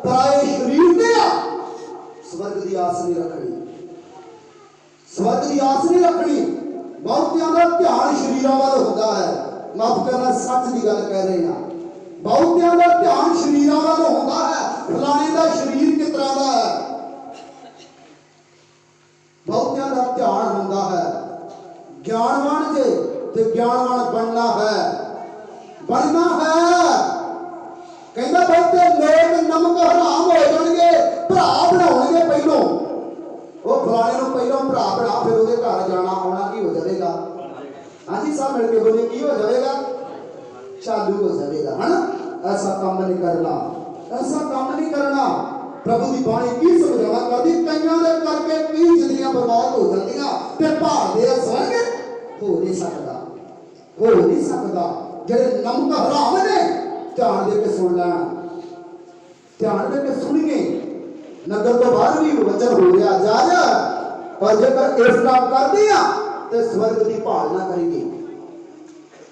ਪਰਾਏ ਸ਼ਰੀਰ ਤੇ ਆ, ਸਵਰਗ ਦੀ ਆਸ ਨਹੀਂ ਰੱਖਣੀ, ਸਵਰਗ ਦੀ ਆਸ ਨਹੀਂ ਰੱਖਣੀ। ਬਹੁਤਿਆਂ ਦਾ ਧਿਆਨ ਸ਼ਰੀਰਾਂ ਵੱਲ ਹੁੰਦਾ ਹੈ। ਮਾਫ ਕਰਨਾ, ਸੱਚ ਦੀ ਗੱਲ ਕਹਿ ਰਹੇ ਹਾਂ। ਬਹੁਤਿਆਂ ਦਾ ਧਿਆਨ ਸ਼ਰੀਰਾਂ ਵੱਲ ਹੁੰਦਾ ਹੈ, ਫਲਾਣੇ ਦਾ ਸ਼ਰੀਰ ਕਿਸ ਤਰ੍ਹਾਂ ਦਾ ਹੈ। ਬਹੁਤਿਆਂ ਦਾ ਧਿਆਨ ਹੁੰਦਾ ਹੈ ਗਿਆਨਵਾਨ ਜੇ, ਤੇ ਗਿਆਨਵਾਨ ਬਣਨਾ ਹੈ, ਬਣਨਾ ਹੈ। ਕਹਿੰਦਾ ਬਹੁਤੇ ਲੋਕ ਨਮਕ ਹਰਾਮ ਹੋ ਜਾਣਗੇ, ਭਰਾ ਬਣਾਉਣਗੇ। ਪਹਿਲੋਂ ਉਹ ਫਲਾਣੇ ਨੂੰ ਪਹਿਲੋਂ ਭਰਾ ਬਣਾ, ਫਿਰ ਉਹਦੇ ਘਰ ਜਾਣਾ ਆਉਣਾ ਕੀ ਹੋ ਜਾਵੇਗਾ। ਹਾਂਜੀ ਸਭ ਮਿਲ ਕੇ ਬੋਲੇ, ਕੀ ਹੋ ਜਾਵੇਗਾ, ਚਾਲੂ ਹੋ ਜਾਵੇਗਾ। ਹਨਾ, ਐਸਾ ਕੰਮ ਨਹੀਂ ਕਰਨਾ, ਐਸਾ ਕੰਮ ਨਹੀਂ ਕਰਨਾ। ਪ੍ਰਭੂ ਦੀ ਬਾਣੀ ਕੀ ਸਮਝਾਵਾ ਕਰਦੀ, ਕਈਆਂ ਦੇ ਕਰਕੇ ਕਈ ਜ਼ਿੰਦਗੀਆਂ ਬਰਬਾਦ ਹੋ ਜਾਂਦੀਆਂ ਤੇ ਭਾਲਦੇ ਆ ਸਵਰਗ ਹੋ ਨਹੀਂ ਸਕਦਾ, ਹੋ ਨਹੀਂ ਸਕਦਾ। ਜਿਹੜੇ ਨਮਕ ਹਰਾਮ ਨੇ, ਧਿਆਨ ਦੇ ਕੇ ਸੁਣ ਲੈਣ, ਧਿਆਨ ਦੇ ਕੇ ਸੁਣੀਏ। ਨਗਰ ਤੋਂ ਬਾਹਰ ਵੀ ਵਚਨ ਹੋ ਰਿਹਾ ਜਾ, ਪਰ ਜੇਕਰ ਇਸ ਕੰਮ ਕਰਦੀ ਆ ਤੇ ਸਵਰਗ ਦੀ ਭਾਲ ਨਾ ਕਰੀਏ,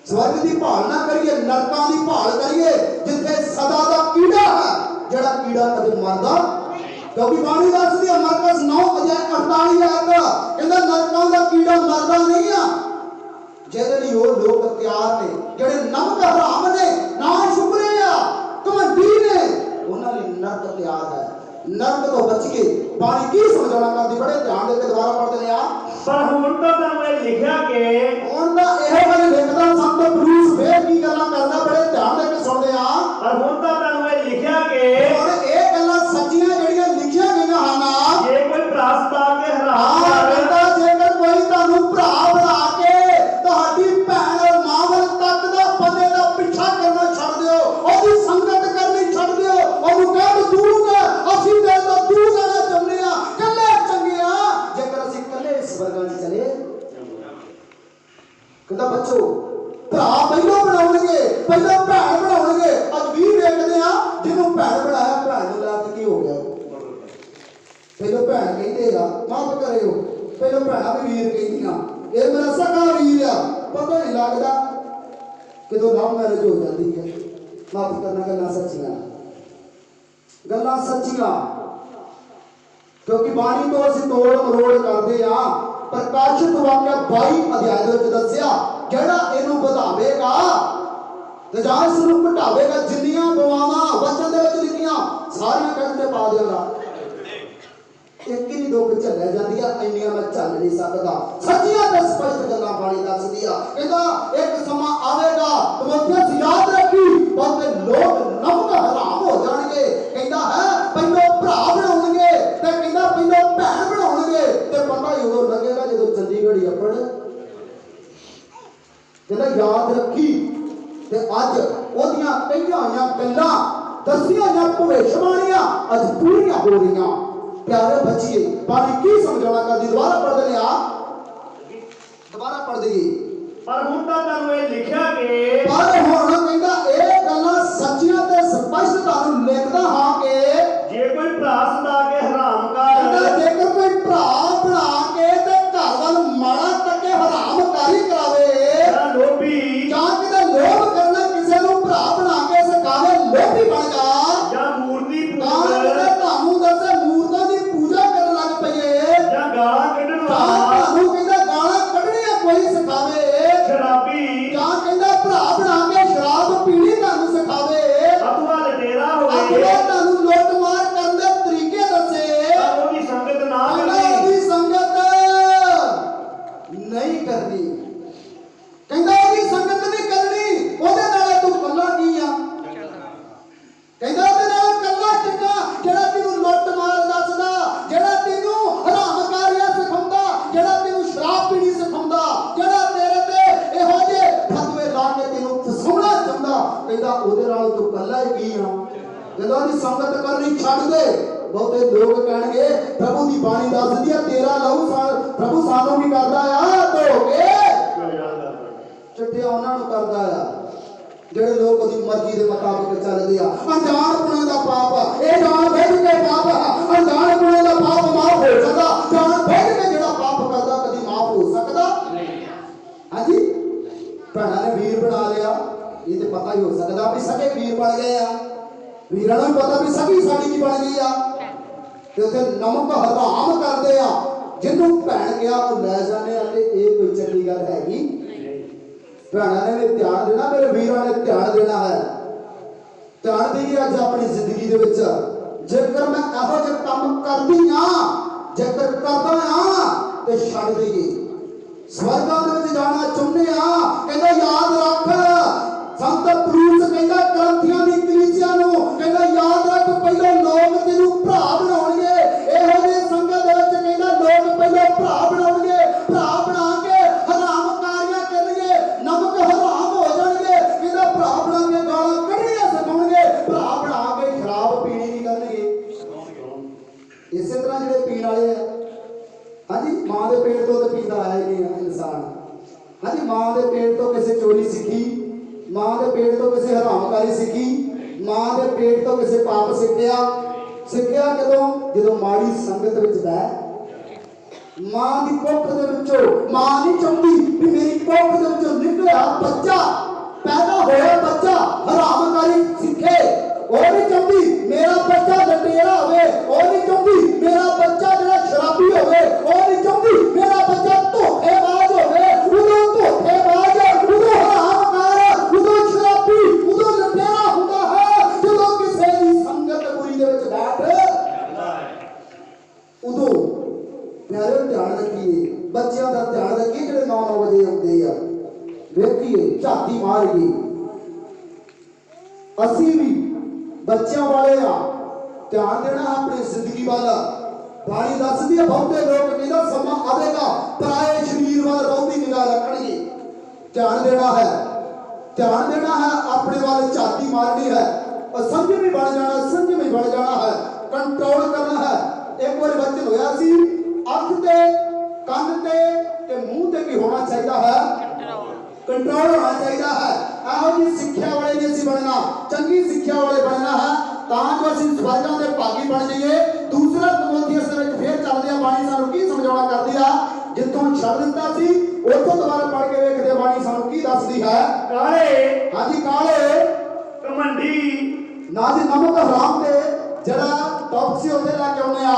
ਸਵਰਗ ਦੀ ਭਾਲ ਨਾ ਕਰੀਏ, ਨਰਕਾਂ ਦੀ ਭਾਲ ਕਰੀਏ, ਜਿੱਥੇ ਸਦਾ ਦਾ ਕੀੜਾ ਹੈ, ਜਿਹੜਾ ਕੀੜਾ ਕਦੇ ਮਰਦਾ। ਕਿਉਂਕਿ ਬਾਣੀ ਦੱਸਦੀ ਹੈ ਮਰਕਸ 9 ਅਧਿਆਇ 48 ਆਇਤ, ਕਹਿੰਦਾ ਨਰਕਾਂ ਦਾ ਕੀੜਾ ਮਰਦਾ ਨਹੀਂ ਆ। ਜਿਹਦੇ ਲਈ ਉਹ ਲੋਕ ਤਿਆਰ ਨੇ, ਜਿਹੜੇ ਨਮਕ ਹਰਾਮ ਨੇ, ਨਾ ਸ਼ੁਕਰੇ ਆ, ਘਮੰਡੀ ਨੇ, ਉਹਨਾਂ ਲਈ ਨਰਕ ਤਿਆਰ ਹੈ। ਨਰਕ ਤੋਂ ਬਚ ਕੇ ਬਾਣੀ ਕੀ ਸਮਝਾਉਣਾ ਕਰਦੀ, ਬੜੇ ਧਿਆਨ ਦੇ ਕੇ ਦੁਬਾਰਾ ਪੜ੍ਹਦੇ ਆ। ਪਰ ਹੁਣ ਤਾਂ ਤੁਹਾਨੂੰ ਇਹ ਲਿਖਿਆ ਕਿ ਹੁਣ ਤਾਂ ਇਹੋ ਗੱਲ ਲਿਖਦਾ ਸੰਤ ਪੌਲੁਸ, ਫੇਰ ਕੀ ਗੱਲਾਂ ਕਰਦਾ, ਬੜੇ ਧਿਆਨ ਦੇ ਕੇ ਸੁਣਦੇ ਆ। ਪਰ ਹੁਣ ਤਾਂ ਤੁਹਾਨੂੰ ਇਹ ਲਿਖਿਆ ਕਿ ਹੁਣ ਇਹ ਗੱਲਾਂ ਸੱਚੀਆਂ ਜਿਹੜੀਆਂ ਲਿਖੀਆਂ ਗਈਆਂ ਹਨ। ਜੇ ਕੋਈ ਭਰਾ ਸਦਾ ਕੇ ਹਰਾਮ ਕਹਿੰਦਾ ਜੇਕਰ ਕੋਈ ਤੁਹਾਨੂੰ ਭਰਾ ਬਣਾ ਕੇ ਤੁਹਾਡੀ ਭੈਣ ਮਾਂ ਵੱਲ ਤੱਕਦਾ, ਬੰਦੇ ਦਾ ਪਿੱਛਾ ਕਰਨਾ ਛੱਡ ਦਿਓ, ਉਹਦੀ ਸੰਗਤ ਕਰਨੀ ਛੱਡ ਦਿਓ, ਉਹਨੂੰ ਕਹਿ ਦੂਰ ਅਸੀਂ ਦਿਲ ਤੋਂ ਦੂਰ ਜਾਣਾ ਚਾਹੁੰਦੇ ਆ, ਕੱਲੇ ਚੰਗੇ ਆ। ਜੇਕਰ ਅਸੀਂ ਕੱਲੇ ਸਵਰਗਾਂ 'ਚ ਚਲੇ, ਕਹਿੰਦਾ ਬੱਚੋ ਭਰਾ ਪਹਿਲੋਂ ਬਣਾਓ ਪਹਿਲਾਂ ਭੈਣ ਬਣਾਉਣਗੇ। ਅੱਜ ਵੀ ਵੇਖਦੇ ਆ ਜਿਹਨੂੰ ਭੈਣ ਬਣਾਇਆ ਭੈਣ ਨੂੰ ਲੈ ਕੇ ਕੀ ਹੋ ਗਿਆ। ਪਹਿਲਾਂ ਭੈਣ ਕਹਿੰਦੇ ਆ ਮਾਫ ਕਰਿਓ, ਪਹਿਲਾਂ ਭੈਣਾਂ ਵੀ ਵੀਰ ਕਹਿੰਦੀਆਂ ਇਹ ਮੇਰਾ ਸਗਾ ਵੀਰ ਆ। ਪਤਾ ਨਹੀਂ ਲੱਗਦਾ ਕਿਦੋਂ ਲਵ ਮੈਰਿਜ ਹੋ ਜਾਂਦੀ ਹੈ। ਮਾਫ ਕਰਨਾ, ਗੱਲਾਂ ਸੱਚੀਆਂ, ਗੱਲਾਂ ਸੱਚੀਆਂ, ਕਿਉਂਕਿ ਬਾਣੀ ਤੋਂ ਅਸੀਂ ਤੋੜ ਮਰੋੜ ਕਰਦੇ ਆ। ਪ੍ਰਕਾਸ਼ਿਤ ਵਾਕਿਆ 22 ਅਧਿਆਇ ਦੇ ਵਿੱਚ ਦੱਸਿਆ ਜਿਹੜਾ ਇਹਨੂੰ ਵਧਾਵੇਗਾ ਤੇ ਜਾਂ ਇਸ ਨੂੰ ਘਟਾਵੇਗਾ, ਜਿੰਨੀਆਂ ਦੁਆਵਾਂ ਵਚਨ ਦੇ ਵਿੱਚ ਲਿਖੀਆਂ ਸਾਰੀਆਂ ਕੱਢ ਕੇ ਪਾ ਦੇਗਾ। ਇੱਕ ਹੀ ਦੁੱਖ ਝੱਲਿਆ ਜਾਂਦੀ ਆ, ਇੰਨੀਆਂ ਮੈਂ ਝੱਲ ਨਹੀਂ ਸਕਦਾ। ਸੱਚੀਆਂ ਤੇ ਸਪਸ਼ਟ ਗੱਲਾਂ ਬਾਣੀ ਦੱਸਦੀ ਆ। ਕਹਿੰਦਾ ਇੱਕ ਸਮਾਂ ਆਵੇਗਾ, ਤਮੋਥੀਅਸ ਯਾਦ ਰੱਖੀ, ਬਹੁਤੇ ਲੋਕ ਨਮਕ ਹਰਾਮ ਹੋ ਜਾਣਗੇ। ਕਹਿੰਦਾ ਹੈ ਪਹਿਲੋਂ ਭਰਾ ਬਣਾਉਣਗੇ ਤੇ ਕਹਿੰਦਾ ਪਹਿਲੋਂ ਭੈਣ ਬਣਾਉਣਗੇ ਤੇ ਪਤਾ ਹੀ ਉਦੋਂ ਲੱਗੇਗਾ ਜਦੋਂ ਚੰਡੀਗੜ੍ਹ ਅੱਪੜ। ਕਹਿੰਦਾ ਯਾਦ ਰੱਖੀ ਤੇ ਅੱਜ ਉਹਦੀਆਂ ਕਹੀਆਂ ਹੋਈਆਂ ਗੱਲਾਂ ਦੱਸੀਆਂ ਹੋਈਆਂ ਭਵਿੱਖਬਾਣੀਆਂ ਅੱਜ ਪੂਰੀਆਂ ਹੋ ਰਹੀਆਂ। प्यारे बच्चे बाणी की समझाना कर दी। दोबारा पढ़ देने आ, दोबारा पढ़ देगी। पर हुण तां तुहानूं इह लिखिया कि पर हुण कहंदा इह गल्लां सच्चियां ते स्पष्ट तुहानूं लिखदा हां कि जे कोई भरा सदा के हराम कर, जेकर कोई भरा बना के ते घर वाल माड़ा तके हराम कारी करावे जां लोभी जां किते लोभ करना किसे नूं भरा बना के सिखावे लोभी बन जा जां मूर्ति तां किते तुहानूं दसे मूर्तां दी पूजा करन लग पईए जां गालां कढण तां वाला तुहानूं कहंदा गालां कढणियां कोई सिखावे शराबी जां कहंदा भरा बना के शराब पीनी तुहानूं सिखावे अथवा लटेरा होवे अथवा तुहानूं लुੱਟ मार करन दे तरीके दसे तां ओहदी संगत ना कहंदा करनी, ओहदी संगत नहीं करनी। कहंदा ओहदी संगत नहीं करनी, ओहदे नाल तूं कल्ला की आ। कहंदा ओहदे नाल कल्ला चंगा ਜਿਹੜਾ ਤੈਨੂੰ ਲੁੱਟ ਮਾਰ ਦੱਸਦਾ, ਜਿਹੜਾ ਤੈਨੂੰ ਹਰਾਮਕਾਰੀਆਂ ਸਿਖਾਉਂਦਾ, ਜਿਹੜਾ ਤੈਨੂੰ ਸ਼ਰਾਬ ਪੀਣੀ ਸਿਖਾਉਂਦਾ, ਜਿਹੜਾ ਤੇਰੇ ਤੇ ਇਹੋ ਜਿਹੇ ਫਤਵੇ ਲਾ ਕੇ ਤੈਨੂੰ ਫਸਾਉਣਾ ਚਾਹੁੰਦਾ, ਕਹਿੰਦਾ ਉਹਦੇ ਨਾਲ ਤੂੰ ਕੱਲਾ ਹੀ ਕੀ ਆ। ਕਹਿੰਦਾ ਉਹਦੀ ਸੰਗਤ ਕਰਨੀ ਛੱਡ ਦੇ। ਬਹੁਤੇ ਲੋਕ ਕਹਿਣਗੇ ਪ੍ਰਭੂ ਦੀ ਬਾਣੀ ਦੱਸਦੀ ਆ ਤੇਰਾ ਲਹੂ ਪ੍ਰਭੂ ਸਾਨੂੰ ਵੀ ਕਰਦਾ ਆ ਧੋ ਕੇ ਚਿੱਠੇ ਉਹਨਾਂ ਨੂੰ ਕਰਦਾ ਆ ਜਿਹੜੇ ਲੋਕ ਉਹਦੀ ਮਰਜ਼ੀ ਦੇ ਮੁਤਾਬਿਕ ਚੱਲਦੇ ਆ। ਅਣਜਾਣਪੁਣੇ ਦਾ ਪਾਪ ਆ, ਇਹ ਜਾਣ ਬੁੱਝ ਕੇ ਪਾਪ ਆ। ਅਣਜਾਣਪੁਣੇ ਦਾ ਪਾਪ ਮਾਫ ਹੋ ਸਕਦਾ, ਜਾਣ ਬੁੱਝ ਕੇ ਜਿਹੜਾ ਪਾਪ ਕਰਦਾ ਕਦੀ ਮਾਫ ਹੋ ਸਕਦਾ ਨਹੀਂ। ਹਾਂਜੀ, ਭੈਣਾਂ ਨੇ ਵੀਰ ਬਣਾ ਲਿਆ, ਇਹ ਤੇ ਪਤਾ ਹੀ ਹੋ ਸਕਦਾ ਵੀ ਸਕੇ ਵੀਰ ਬਣ ਗਏ ਆ। ਵੀਰਾਂ ਨੂੰ ਪਤਾ ਵੀ ਸਕੀ ਸਾਡੀ ਕੀ ਬਣ ਗਈ ਆ ਤੇ ਉੱਥੇ ਨਮਕ ਹਰਾਮ ਕਰਦੇ ਆ। ਜਿਹਨੂੰ ਭੈਣ ਕਿਹਾ ਉਹ ਲੈ ਜਾਂਦੇ ਆ ਤੇ ਇਹ ਕੋਈ ਚੰਗੀ ਗੱਲ ਹੈਗੀ। ਭੈਣਾਂ ਨੇ ਵੀ ਧਿਆਨ ਦੇਣਾ, ਮੇਰੇ ਵੀਰਾਂ ਨੇ ਧਿਆਨ ਦੇਣਾ ਹੈ। ਧਿਆਨ ਦੇਈਏ ਅੱਜ ਆਪਣੀ ਜ਼ਿੰਦਗੀ ਦੇ ਵਿੱਚ। ਜੇਕਰ ਮੈਂ ਇਹੋ ਜਿਹੇ ਕੰਮ ਕਰਦੀ ਆ, ਜੇਕਰ ਕਰਦਾ ਆ ਤੇ ਛੱਡ ਦੇਈਏ। ਸਵਰਗਾਂ ਦੇ ਵਿੱਚ ਜਾਣਾ ਚਾਹੁੰਦੇ ਆ। ਕਹਿੰਦਾ ਯਾਦ ਰੱਖ, ਸੰਤ ਪਲੂਸ ਕਹਿੰਦਾ ਗ੍ਰੰਥੀਆਂ ਦੀ ਕਲੀਸਿਆ ਨੂੰ ਕਹਿੰਦਾ ਯਾਦ ਰੱਖ ਪਹਿਲਾਂ ਲੋਕ ਤੈਨੂੰ ਭਰਾ ਬਣਾਉਣਗੇ। ਇਹੋ ਜਿਹੀ ਸੰਗਤ ਦੇ ਵਿੱਚ ਕਹਿੰਦਾ ਲੋਕ ਪਹਿਲਾਂ ਭਰਾ ਬਣਾਉਣਗੇ, ਭਰਾ ਬਣਾ ਕੇ ਹਰਾਮਕਾਰੀਆਂ ਕਰਨਗੇ, ਨਮਕ ਹਰਾਮ ਹੋ ਜਾਣਗੇ। ਕਹਿੰਦਾ ਭਰਾ ਬਣਾ ਕੇ ਗਾਲਾਂ ਕੱਢਣੀਆਂ ਸਿਖਾਉਣਗੇ, ਭਰਾ ਬਣਾ ਕੇ ਸ਼ਰਾਬ ਪੀਣੀ ਨਹੀਂ ਕਰਨਗੇ। ਇਸੇ ਤਰ੍ਹਾਂ ਜਿਹੜੇ ਪੀਣ ਵਾਲੇ ਆ, ਹਾਂਜੀ ਮਾਂ ਦੇ ਪੇਟ ਤੋਂ ਤਾਂ ਪੀਂਦਾ ਆਇਆ ਹੀ ਨਹੀਂ ਇਨਸਾਨ। ਹਾਂਜੀ ਮਾਂ ਦੇ ਪੇਟ ਤੋਂ ਕਿਸੇ ਚੋਰੀ ਸਿੱਖੀ, ਮਾਂ ਦੇ ਪੇਟ ਤੋਂ ਕਿਸੇ ਹਰਾਮਕਾਰੀ ਸਿੱਖੀ, ਮਾਂ ਦੇ ਪੇਟ ਤੋਂ ਕਿਸੇ ਪਾਪ ਸਿੱਖਿਆ। ਸਿੱਖਿਆ ਕਦੋਂ? ਜਦੋਂ ਮਾੜੀ ਸੰਗਤ ਵਿੱਚ ਬਹਿ। ਮਾਂ ਦੀ ਕੁੱਖ ਦੇ ਵਿੱਚੋਂ ਮਾਂ ਨਹੀਂ ਚਾਹੁੰਦੀ ਵੀ ਮੇਰੀ ਕੁੱਖ ਦੇ ਵਿੱਚੋਂ ਨਿਕਲਿਆ ਬੱਚਾ, ਪੈਦਾ ਹੋਇਆ ਬੱਚਾ ਹਰਾਮਕਾਰੀ ਸਿੱਖੇ। ਉਹ ਨਹੀਂ ਚਾਹੁੰਦੀ ਮੇਰਾ ਬੱਚਾ ਲਟੇਰਾ ਹੋਵੇ, ਉਹ ਨਹੀਂ ਚਾਹੁੰਦੀ ਮੇਰਾ ਬੱਚਾ ਜਿਹੜਾ ਸ਼ਰਾਬੀ ਹੋਵੇ, ਉਹ ਨਹੀਂ ਚਾਹੁੰਦੀ ਮੇਰਾ ਬੱਚਾ ਧੋਖੇਬਾਜ਼ ਹੋਵੇ। ਉਦੋਂ ਧੋਖੇਬਾਜ਼, ਉਦੋਂ ਹਰਾਮਕਾਰ, ਉਦੋਂ ਸ਼ਰਾਬੀ, ਉਦੋਂ ਲਟੇਰਾ ਹੁੰਦਾ ਹੈ ਜਦੋਂ ਕਿਸੇ ਦੀ ਸੰਗਤ ਬੁਰੀ ਦੇ ਵਿੱਚ ਬੈਠ। ਉਦੋਂ ਪਿਆਰੇ ਧਿਆਨ ਰੱਖੀਏ, ਬੱਚਿਆਂ ਦਾ ਧਿਆਨ ਰੱਖੀਏ ਜਿਹੜੇ 9 ਵਜੇ ਆਉਂਦੇ ਆ। ਵੇਖੀਏ ਝਾਤੀ ਮਾਰੀਏ, ਅਸੀਂ ਵੀ ਬੱਚਿਆਂ ਵਾਲੇ ਆ। ਧਿਆਨ ਦੇਣਾ ਆਪਣੀ ਜ਼ਿੰਦਗੀ ਵੱਲ। ਬਾਣੀ ਦੱਸਦੀ ਹੈ ਬਹੁਤੇ ਲੋਕ ਕਹਿੰਦਾ ਸਮਾਂ ਆਵੇਗਾ ਪਰਾਏ ਸਰੀਰ ਵੱਲ ਬਹੁਤੀ ਨਿਗਾਹ ਰੱਖਣਗੇ। ਧਿਆਨ ਦੇਣਾ ਹੈ, ਧਿਆਨ ਦੇਣਾ ਹੈ, ਆਪਣੇ ਵੱਲ ਝਾਤੀ ਮਾਰਨੀ ਹੈ। ਸੰਜਮ ਵੀ ਬਣ ਜਾਣਾ, ਸੰਜਮ ਵੀ ਬਣ ਜਾਣਾ ਹੈ, ਕੰਟਰੋਲ ਕਰਨਾ ਹੈ। ਇੱਕ ਵਾਰ ਬਚਨ ਹੋਇਆ ਸੀ, ਅੱਖ ਤੇ ਕੰਨ ਤੇ ਮੂੰਹ ਤੇ ਕੀ ਹੋਣਾ ਚਾਹੀਦਾ ਹੈ? ਕੰਟਰੋਲ ਹੋਣਾ ਚਾਹੀਦਾ ਹੈ। ਇਹੋ ਜਿਹੀ ਸਿੱਖਿਆ ਵਾਲੇ ਨਹੀਂ ਅਸੀਂ ਬਣਨਾ, ਚੰਗੀ ਸਿੱਖਿਆ ਵਾਲੇ ਬਣਨਾ ਹੈ ਤਾਂ ਜੋ ਅਸੀਂ ਸਵਰਗਾਂ ਦੇ ਭਾਗੀ ਬਣ ਜਾਈਏ। ਦੂਸਰਾ ਤਿਮੋਥੀਉਸ ਦੇ ਵਿੱਚ ਫੇਰ ਚੱਲਦੇ ਆ, ਬਾਣੀ ਸਾਨੂੰ ਕੀ ਸਮਝਾਉਣਾ ਕਰਦੀ ਆ, ਜਿੱਥੋਂ ਛੱਡ ਦਿੱਤਾ ਸੀ ਉੱਥੋਂ ਦੁਬਾਰਾ ਪੜ੍ਹ ਕੇ ਵੇਖਦੇ ਬਾਣੀ ਸਾਨੂੰ ਕੀ ਦੱਸਦੀ ਹੈ। ਕਾਲੇ ਹਾਂਜੀ ਕਾਲੇ ਕਮੰਡੀ ਨਾ ਜੀ ਨਮਕ ਹਰਾਮ ਤੇ ਜਿਹੜਾ ਟੌਪ ਸੀ ਉੱਥੇ ਲੈ ਕੇ ਆਉਂਦੇ ਆ,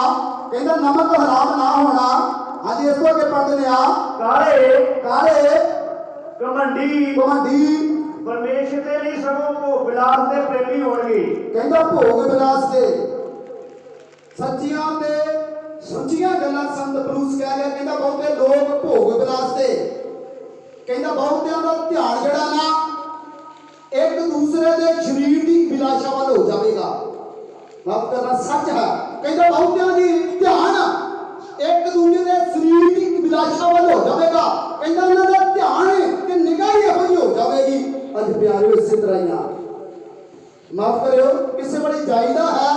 ਕਹਿੰਦਾ ਨਮਕ ਹਰਾਮ ਨਾ ਹੋਣਾ। ਹਾਂਜੀ ਇਸ ਤੋਂ ਅੱਗੇ ਪੜ੍ਹਦੇ ਨੇ ਆ ਕਾਲੇ ਕਮੰਡੀ ਪਰਮੇਸ਼ਰ ਦੇ ਲਈ ਸਗੋਂ ਭੋਗ ਵਿਲਾਸ ਦੇ ਪ੍ਰੇਮੀ ਹੋਣਗੇ। ਕਹਿੰਦਾ ਭੋਗ ਵਿਲਾਸ ਦੇ ਸੱਚੀਆਂ ਤੇ ਸੁੱਚੀਆਂ ਗੱਲਾਂ ਸੰਤ ਬਰੂਸ ਕਹਿ ਗਿਆ, ਕਹਿੰਦਾ ਬਹੁਤੇ ਲੋਕ ਭੋਗ ਵਿਲਾਸ ਦੇ, ਕਹਿੰਦਾ ਬਹੁਤਿਆਂ ਦਾ ਧਿਆਨ ਜਿਹੜਾ ਨਾ ਇੱਕ ਦੂਸਰੇ ਦੇ ਸਰੀਰ ਦੀ ਵਿਲਾਸ਼ਾ ਵੱਲ ਹੋ ਜਾਵੇਗਾ। ਮਾਫ ਕਰਨਾ ਸੱਚ ਹੈ, ਕਹਿੰਦਾ ਬਹੁਤਿਆਂ ਦੀ ਧਿਆਨ ਇੱਕ ਦੂਜੇ ਦੇ ਸਰੀਰ ਦੀ ਵਿਲਾਸ਼ਾ ਵੱਲ ਹੋ ਜਾਵੇਗਾ। ਕਹਿੰਦਾ ਉਹਨਾਂ ਦਾ ਧਿਆਨ ਤੇ ਨਿਗਾਹ ਇਹੋ ਜਿਹੀ ਹੋ ਜਾਵੇਗੀ। ਅੱਜ ਪਿਆਰਿਓ ਇਸੇ ਤਰ੍ਹਾਂ ਹੀ ਆ, ਮਾਫ ਕਰਿਓ ਕਿਸੇ ਬੜੀ ਜਾਇਦਾ ਹੈ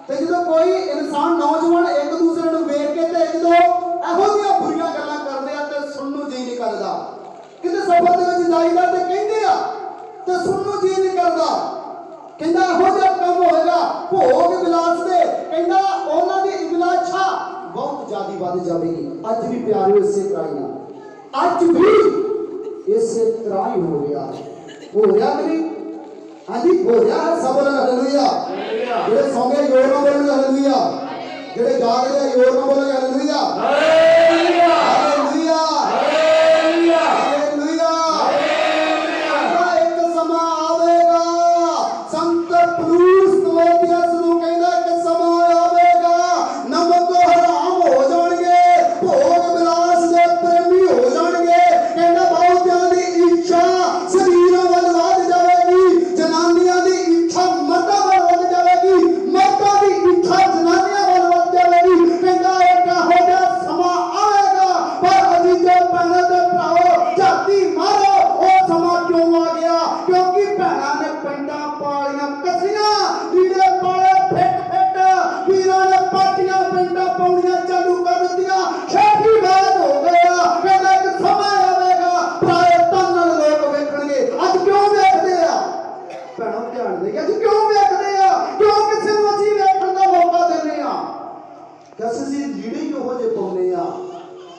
ਤੇ ਜਦੋਂ ਕੋਈ ਇਨਸਾਨ ਨੌਜਵਾਨ ਇੱਕ ਦੂਸਰੇ ਨੂੰ ਵੇਖ ਕੇ ਤੇ ਜਦੋਂ ਇਹੋ ਜਿਹੀਆਂ ਬੁਰੀਆਂ ਗੱਲਾਂ ਕਰਦੇ ਆ ਤੇ ਸੁਣਨ ਨੂੰ ਜੀ ਨਹੀਂ ਕਰਦਾ। ਕਿਤੇ ਸਫ਼ਰ ਦੇ ਵਿੱਚ ਜਾਈਦਾ ਤੇ ਕਹਿੰਦੇ ਆ ਤੇ ਸੁਣਨ ਨੂੰ ਜੀ ਨਹੀਂ ਕਰਦਾ। ਕਹਿੰਦਾ ਇਹੋ ਜਿਹਾ ਕੰਮ ਹੋਏਗਾ ਭੋਗ ਵਿਲਾਸ ਦੇ, ਕਹਿੰਦਾ ਉਹਨਾਂ ਦੀ ਅਭਿਲਾਸ਼ਾ ਬਹੁਤ ਜ਼ਿਆਦਾ ਵੱਧ ਜਾਵੇਗੀ। ਅੱਜ ਵੀ ਪਿਆਰਿਓ ਇਸੇ ਤਰ੍ਹਾਂ ਹੀ ਆ, ਅੱਜ ਵੀ ਇਸੇ ਤਰ੍ਹਾਂ ਹੀ ਹੋ ਰਿਹਾ ਕਿ ਨਹੀਂ? ਹਾਂਜੀ ਹੋ ਰਿਹਾ। ਸਭ ਬੋਲਣ ਹਾਲੇਲੂਇਆ। ਜਿਹੜੇ ਸੌਂਗੇ ਜ਼ੋਰ ਨਾਲ ਬੋਲਣ ਹਾਲੇਲੂਇਆ, ਜਿਹੜੇ ਜਾਗ ਰਹੇ ਜ਼ੋਰ ਨਾਲ ਬੋਲਣ ਹਾਲੇਲੂਇਆ। Hallelujah hallelujah hallelujah. ਇੱਕ ਸਮਾਂ ਆਵੇਗਾ, ਸੰਤ ਪਲੂਸ ਤਿਮੋਥੀਉਸ ਨੂੰ ਕਹਿੰਦਾ ਇੱਕ ਸਮਾਂ ਆਵੇਗਾ ਨਮਕ ਹਰਾਮ ਹੋ ਜਾਣਗੇ, ਭੋਗ ਵਿਲਾਸ ਦੇ ਪ੍ਰੇਮੀ ਹੋ ਜਾਣਗੇ। ਕਹਿੰਦਾ ਬਹੁਤਿਆਂ ਦੀ ਇੱਛਾ ਸਰੀਰਾਂ ਵੱਲ ਵੱਧ ਜਾਵੇਗੀ, ਜਨਾਨੀਆਂ ਦੀ ਇੱਛਾ ਮਰਦਾਂ ਵੱਲ ਵੱਧ ਜਾਵੇਗੀ, ਮਰਦਾਂ ਦੀ ਇੱਛਾ ਜਨਾਨੀਆਂ ਵੱਲ ਵੱਧ ਜਾਵੇਗੀ। ਕਹਿੰਦਾ ਇੱਕ ਇਹੋ ਜਿਹਾ ਸਮਾਂ ਆਏਗਾ, ਪਰ ਅਜੀ ਤੇ ਭੈਣਾਂ ਤੇ ਭਰਾਓ ਝਾਤੀ ਮਾਰੋ ਉਹ ਸਮਾਂ ਕਿਉਂ ਆ ਗਿਆ? ਕਿਉਂਕਿ ਭੈਣਾਂ ਨੇ ਪੈਂਟਾਂ ਪਾਲੀਆਂ ਕੱਸੀਆਂ, ਲੀੜੇ ਪਾਲੇ ਫਿੱਟ ਵੀਰਾਂ ਨੇ ਪਾਟੀਆਂ ਪੈਂਟਾਂ ਪਾਉਣੀਆਂ ਚਾਲੂ ਕਰ ਦਿੱਤੀਆਂ। ਸ਼ਾਦੀ ਬਾਤ ਹੋ ਗਿਆ। ਕਹਿੰਦਾ ਇੱਕ ਸਮਾਂ ਆਵੇਗਾ ਭਰਾਏ ਤਨ ਨਾਲ ਲੋਕ ਵੇਖਣਗੇ। ਅੱਜ ਕਿਉਂ ਵੇਖਦੇ ਆ ਭੈਣਾਂ? ਧਿਆਨ ਦੇ ਅੱਜ ਕਿਉਂ ਵੇਖਦੇ ਆ? ਕਿਉਂ ਕਿਸੇ ਨੂੰ ਅਸੀਂ ਵੇਖਣ ਦਾ ਮੌਕਾ ਦਿੰਦੇ ਆ? ਕਿਸੇ ਅਸੀਂ ਲੀੜੇ ਹੀ ਉਹੋ ਜਿਹੇ ਪਾਉਂਦੇ ਆ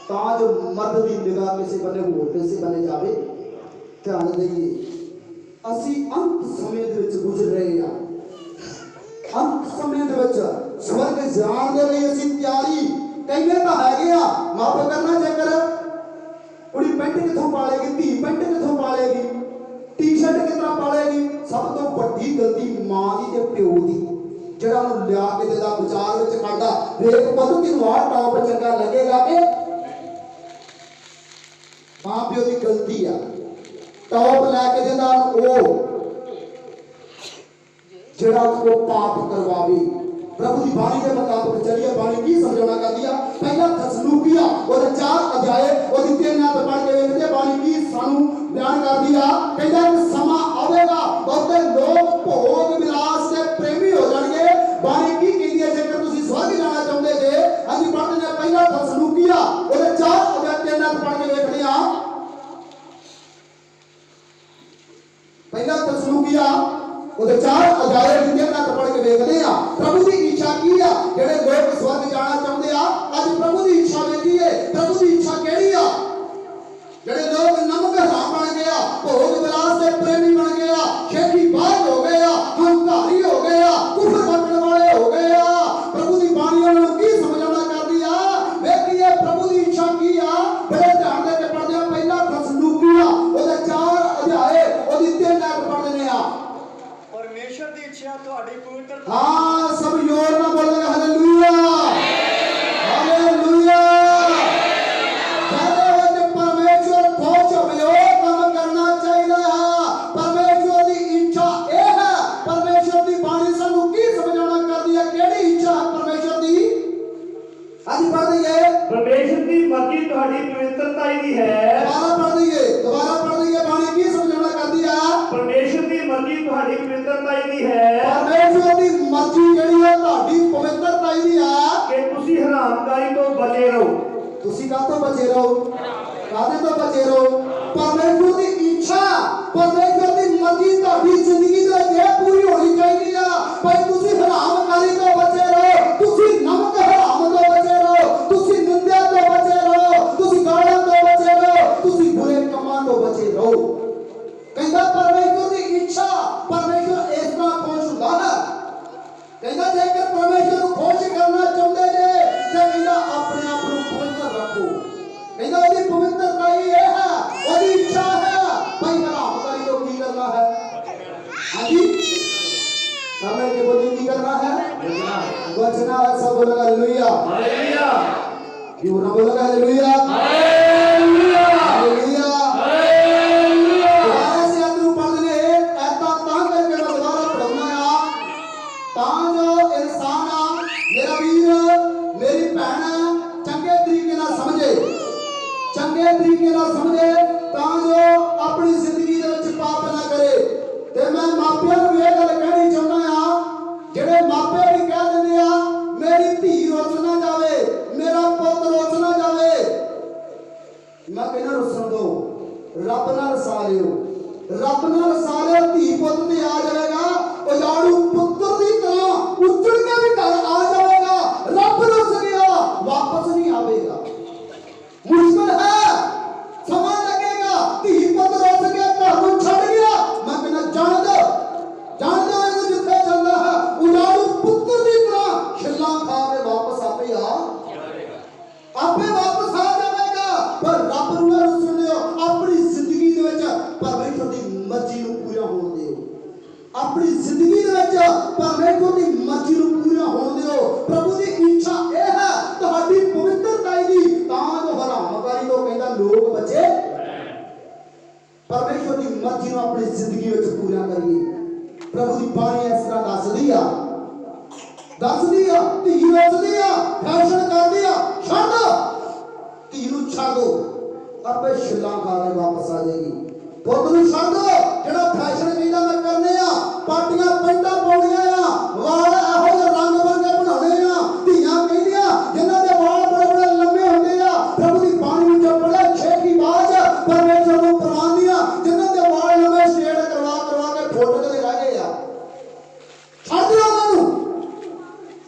ਤਾਂ ਜੋ ਮਰਦ ਦੀ ਨਿਗਾਹ ਕਿਸੇ ਬੰਨੇ ਹੋਰ ਕਿਸੇ ਬੰਨੇ ਜਾਵੇ। ਧਿਆਨ ਦੇਈਏ ਅਸੀਂ ਅੰਤ ਸਮੇਂ ਦੇ ਵਿੱਚ ਗੁਜ਼ਰ ਰਹੇ ਆ। ਅੰਤ ਸਮੇਂ ਦੇ ਵਿੱਚ ਸਵਰਗ ਜਾਣ ਦੇ ਲਈ ਅਸੀਂ ਤਿਆਰੀ ਕਹਿੰਦੇ ਤਾਂ ਹੈਗੇ ਆ। ਮਾਫ ਕਰਨਾ ਜੇਕਰ ਕੁੜੀ ਪੈਂਟ ਕਿੱਥੋਂ ਪਾਲੇਗੀ, ਧੀ ਪੈਂਟ ਕਿੱਥੋਂ ਪਾਲੇਗੀ, ਟੀ-ਸ਼ਰਟ ਕਿਸ ਤਰ੍ਹਾਂ ਪਾਲੇਗੀ? ਸਭ ਤੋਂ ਵੱਡੀ ਗਲਤੀ ਮਾਂ ਦੀ ਤੇ ਪਿਓ ਦੀ, ਜਿਹੜਾ ਉਹਨੂੰ ਲਿਆ ਕੇ ਦੇਦਾ ਬਾਜ਼ਾਰ ਵਿੱਚ ਖੜਦਾ ਵੇਖ ਪੁੱਤ ਤੈਨੂੰ ਆਹ ਟੌਪ ਚੰਗਾ ਲੱਗੇਗਾ ਕਿ ਮਾਂ ਪਿਓ ਦੀ ਗਲਤੀ ਆ। ਟੌਪ ਲੈ ਕੇ ਦਿੰਦਾ ਉਹ ਜਿਹੜਾ ਉਹ ਪਾਪ ਕਰਵਾਵੇ। ਪ੍ਰਭੂ ਦੀ ਬਾਣੀ ਦੇ ਮੁਤਾਬਕ ਚੱਲੀਏ। ਬਾਣੀ ਕੀ ਸਮਝਾਉਣਾ ਕਰਦੀ ਆ? ਪਹਿਲਾ ਥਸਲੂਕੀਆ ਉਹਦੇ 4 ਅਧਿਆਏ ਉਹਦੀ 3 ਆਇਤ ਪੜ੍ਹ ਕੇ ਵੇਖਦੇ ਬਾਣੀ ਕੀ ਸਾਨੂੰ ਬਿਆਨ ਕਰਦੀ ਆ। ਕਹਿੰਦਾ ਇੱਕ ਸਮਾਂ ਆਵੇਗਾ ਬਹੁਤੇ ਲੋਕ ਭੋਗ ਵਿਲਾਸ ਦੇ ਪ੍ਰੇਮੀ ਹੋ ਜਾਣਗੇ। ਬਾਣੀ ਕੀ ਕਹਿੰਦੀ ਹੈ? ਜੇਕਰ ਤੁਸੀਂ ਸਵਰਗ ਜਾਣਾ ਚਾਹੁੰਦੇ ਜੇ ਅਸੀਂ ਪੜ੍ਹਦੇ ਨੇ ਪਹਿਲਾ ਥਸਲੂਕੀਆ ਉਹਦੇ 4 ਅਧਿਆਏ 3 ਆਇਤ ਪੜ੍ਹ ਕੇ ਵੇਖਦੇ ਆ। ਪਹਿਲਾ ਥਸਲੂਕੀਆ ਉਹਦੇ 4 ਅਧਿਆਏ ਦੀ 3 ਆਇਤ ਪੜ੍ਹ ਕੇ ਵੇਖਦੇ ਆ। ਪ੍ਰਭੂ ਦੀ ਇੱਛਾ ਕੀ ਆ? ਜਿਹੜੇ ਲੋਕ ਸਵਰਗ ਜਾਣਾ ਚਾਹੁੰਦੇ ਆ ਅੱਜ ਪ੍ਰਭੂ ਦੀ ਇੱਛਾ ਵੇਖੀਏ। ਪ੍ਰਭੂ ਦੀ ਇੱਛਾ ਕਿਹੜੀ ਆ? ਜਿਹੜੇ ਲੋਕ ਨਮਕ ਹਰਾਮ ਬਣ ਗਏ ਆ, ਭੋਗ ਵਿਲਾਸ ਦੇ ਪ੍ਰੇਮੀ ਬਣ ਗਏ ਆ, ਖੇਤੀਬਾਜ਼ ਹੋ ਗਏ ਆ, ਹੰਕਾਰੀ ਹੋ ਗਏ ਆ, ਕੁਫਰ ਵਰਤਣ ਵਾਲੇ ਹੋ ਗਏ ਆ। ਪ੍ਰਭੂ ਦੀ ਬਾਣੀ ਉਹਨਾਂ ਨੂੰ ਕੀ ਸਮਝਾਉਣਾ ਕਰਦੀ ਆ? ਵੇਖੀਏ ਪ੍ਰਭੂ ਦੀ ਇੱਛਾ ਕੀ ਆ? ਬੜੇ ਧਿਆਨ ਦੇ ਕੇ ਪੜ੍ਹਦੇ ਆ। ਪਹਿਲਾ ਥਸਲੂਕੀਆ ਉਹਦੇ 4 ਅਧਿਆਏ ਉਹਦੀ 3 ਆਇਤ ਪੜ੍ਹਦੇ ਨੇ ਆ। ਪਰਮੇਸ਼ਰ ਦੀ ਇੱਛਾ ਤੁਹਾਡੀ ਪਵਿੱਤਰਤਾ। ਹਾਂ ਸਭ ਜ਼ੋਰ ਨਾਲ ਬੋਲੇਗਾ ਹਾਲੇਲੂਇਆ ਹਾਲੇਲੂਇਆ। ਸਾਡੇ ਵਿੱਚ ਪਰਮੇਸ਼ਰ ਖੁਸ਼ ਹੋਵੇ ਉਹ ਕੰਮ ਕਰਨਾ ਚਾਹੀਦਾ ਹੈ। ਪਰਮੇਸ਼ਰ ਦੀ ਇੱਛਾ ਇਹ ਹੈ। ਪਰਮੇਸ਼ਰ ਦੀ ਬਾਣੀ ਸਾਨੂੰ ਕੀ ਸਮਝਾਉਣਾ ਕਰਦੀ ਹੈ? ਕਿਹੜੀ ਇੱਛਾ ਹੈ ਪਰਮੇਸ਼ਰ ਦੀ? ਅੱਜ ਪੜ੍ਹ ਦਈਏ। ਪਰਮੇਸ਼ਰ ਦੀ ਮਰਜ਼ੀ ਤੁਹਾਡੀ ਪਵਿੱਤਰਤਾ ਹੀ ਦੀ ਹੈ। ਦੁਬਾਰਾ ਪੜ੍ਹ ਦਈਏ ਬਾਣੀ ਕੀ ਸਮਝਾਉਣਾ ਕਰਦੀ ਆ? ਪਰਮੇਸ਼ਰ ਦੀ ਮਰਜ਼ੀ ਤੁਹਾਡੀ ਪਵਿੱਤਰਤਾ ਹੀ ਦੀ ਹੈ। ਪਰਮੇਸ਼ਰ ਦੀ ਮਰਜ਼ੀ ਜਿਹੜੀ ਹੈ ਤੁਹਾਡੀ ਪਵਿੱਤਰਤਾ ਹੀ ਦੀ ਆ ਕਿ ਤੁਸੀਂ ਹਰਾਮਕਾਰੀ ਤੋਂ ਬਚੇ ਰਹੋ। ਤੁਸੀਂ ਕਾਹਤੋਂ ਬਚੇ ਰਹੋ? ਕਾਹਦੇ ਤੋਂ ਬਚੇ ਰਹੋ? परमेश्वर की इच्छा परमेश्वर की मर्जी ਤੁਹਾਡੀ ਜ਼ਿੰਦਗੀ ਦੇ ਵਿੱਚ ਇਹ ਪੂਰੀ ਹੋਣੀ ਚਾਹੀਦੀ ਆ ਭਾਈ ਤੁਸੀਂ ਹਰਾਮਕਾਰੀ ਤੋਂ ਬਚੇ ਰਹੋ ਤੁਸੀਂ ਨਮਕ ਹਰਾਮ ਤੋਂ ਬਚੇ ਰਹੋ ਤੁਸੀਂ ਨਿੰਦਿਆ ਤੋਂ ਬਚੇ ਰਹੋ ਤੁਸੀਂ ਗਾਲਾਂ ਤੋਂ ਬਚੇ ਰਹੋ ਤੁਸੀਂ ਬੁਰੇ ਕੰਮਾਂ ਤੋਂ ਬਚੇ ਰਹੋ ਕਹਿੰਦਾ ਪਰਮੇਸ਼ਰ ਦੀ ਇੱਛਾ ਪਰਮੇਸ਼ਰ ਇਸ ਤਰ੍ਹਾਂ ਖੁਸ਼ ਹੁੰਦਾ ਹੈ ਕਹਿੰਦਾ ਜੇਕਰ ਪਰਮੇਸ਼ਰ ਨੂੰ ਖੁਸ਼ ਕਰਨਾ ਚਾਹੁੰਦੇ ਜੇ ਤੇ ਕਹਿੰਦਾ ਆਪਣੇ ਆਪ ਨੂੰ ਪਵਿੱਤਰ ਰੱਖੋ ਕਹਿੰਦਾ ਉਹਦੀ ਪਵਿੱਤਰਤਾ ਹੀ ਇਹ ਹੈ ਉਹਦੀ ਇੱਛਾ ਹੈ ਭਾਈ ਹਰਾਮਕਾਰੀ ਤੋਂ ਕੀ ਕਰਨਾ ਹੈ ਹਾਂਜੀ समय के बोली की करना है बचना है सब बोलेगा हालेलुया हालेलुया क्यों ना बोलेगा हालेलुया हालेलुया हालेलुया हालेलुया दोबारा से अंदर पढ़ ले ऐसा तां करके मैं दोबारा पढ़ना है तां जो इंसान आ मेरा वीर मेरी बहन चंगे तरीके ना समझे चंगे तरीके ना समझे तां जो अपनी जिंदगी दे विच पाप ना करे ते मैं मापियां नूं ये गल कहनी चाहुंदा आ ਜਿਹੜੇ ਮਾਪੇ ਵੀ ਕਹਿ ਦਿੰਦੇ ਆ ਮੇਰੀ ਧੀ ਰੁੱਸ ਨਾ ਜਾਵੇ ਮੇਰਾ ਪੁੱਤ ਰੁੱਸ ਨਾ ਜਾਵੇ ਮੈਂ ਕਹਿੰਦਾ ਰੁੱਸਣ ਦੋ ਰੱਬ ਨਾਲ ਰਸਾ ਲਿਓ ਧੀ ਪੁੱਤ ਤੇ ਆ ਜਾਵੇਗਾ ਉਜਾੜੂ ਪੁੱਤਰ ਦੀ ਤਰ੍ਹਾਂ ਉੱਜੜ ਕੇ ਵੀ ਘਰ ਆ ਜਾਵੇਗਾ ਰੱਬ ਰੁੱਸ ਗਿਆ ਵਾਪਸ ਨਹੀਂ ਆਵੇਗਾ ਮੁਸ਼ਕਲ ਹੈ ਸਮਾਂ ਲੱਗੇਗਾ ਧੀ ਪੁੱਤ ਰੁੱਸ ਕੇ ਘਰ ਨੂੰ ਛੱਡ ਗਿਆ ਮੈਂ ਕਹਿੰਦਾ ਜਾਣ ਦੋ ਇਹਨੂੰ ਜਿੱਥੇ ਜਾਂਦਾ ਹੈ ਉਜਾੜੂ ਪੁੱਤਰ ਦੀ ਤਰ੍ਹਾਂ ਛਿੱਲਾਂ ਖਾ ਕੇ ਵਾਪਸ ਆਪੇ ਵਾਪਸ ਆ ਜਾਵੇਗਾ ਪਰ ਰੱਬ ਨੂੰ ਨਾ ਸੁਣਿਓ ਆਪਣੀ ਜ਼ਿੰਦਗੀ ਦੇ ਵਿੱਚ ਪਰਮੇਸ਼ਰ ਦੀ ਮਰਜ਼ੀ ਨੂੰ ਪੂਰਾ ਹੋਣ ਦਿਓ ਆਪਣੀ ਜ਼ਿੰਦਗੀ ਦੇ ਵਿੱਚ ਪਰਮੇਸ਼ਰ ਦੀ ਮਰਜ਼ੀ ਨੂੰ ਪੂਰਾ ਹੋਣ ਦਿਓ ਪ੍ਰਭੂ ਦੀ ਇੱਛਾ ਇਹ ਹੈ ਤੁਹਾਡੀ ਪਵਿੱਤਰਤਾ ਦੀ ਤਾਂ ਜੋ ਹਰਾਮਕਾਰੀ ਤੋਂ ਕਹਿੰਦਾ ਲੋਕ ਬਚੇ ਪਰਮੇਸ਼ਰ ਦੀ ਮਰਜ਼ੀ ਨੂੰ ਆਪਣੀ ਜ਼ਿੰਦਗੀ ਵਿੱਚ ਪੂਰਾ ਕਰੀਏ प्रभु की बाणी इस तरह दस दिया धी रोज दिया फैशन कर दिया छड़ धी नूं छड़ दो आपे छिल्लां खा के वापस आ जाएगी पुत नूं छड़ दो जेड़ा फैशन कहंदा मैं करने आ पाटियां पैंटां पाउणियां आ वाल ਇਹੋ ਜਿਹੇ रंग बरंगे बनाने आ धीआं कहंदियां जिन्हां दे वाल बड़े बड़े लंबे हुंदे आ प्रभु की बाणी विच पढ़े छेकी बाज परमेश्वर नूं प्रणाम जिन्हां दे वाल लंबे शेड करवा के फोटो ते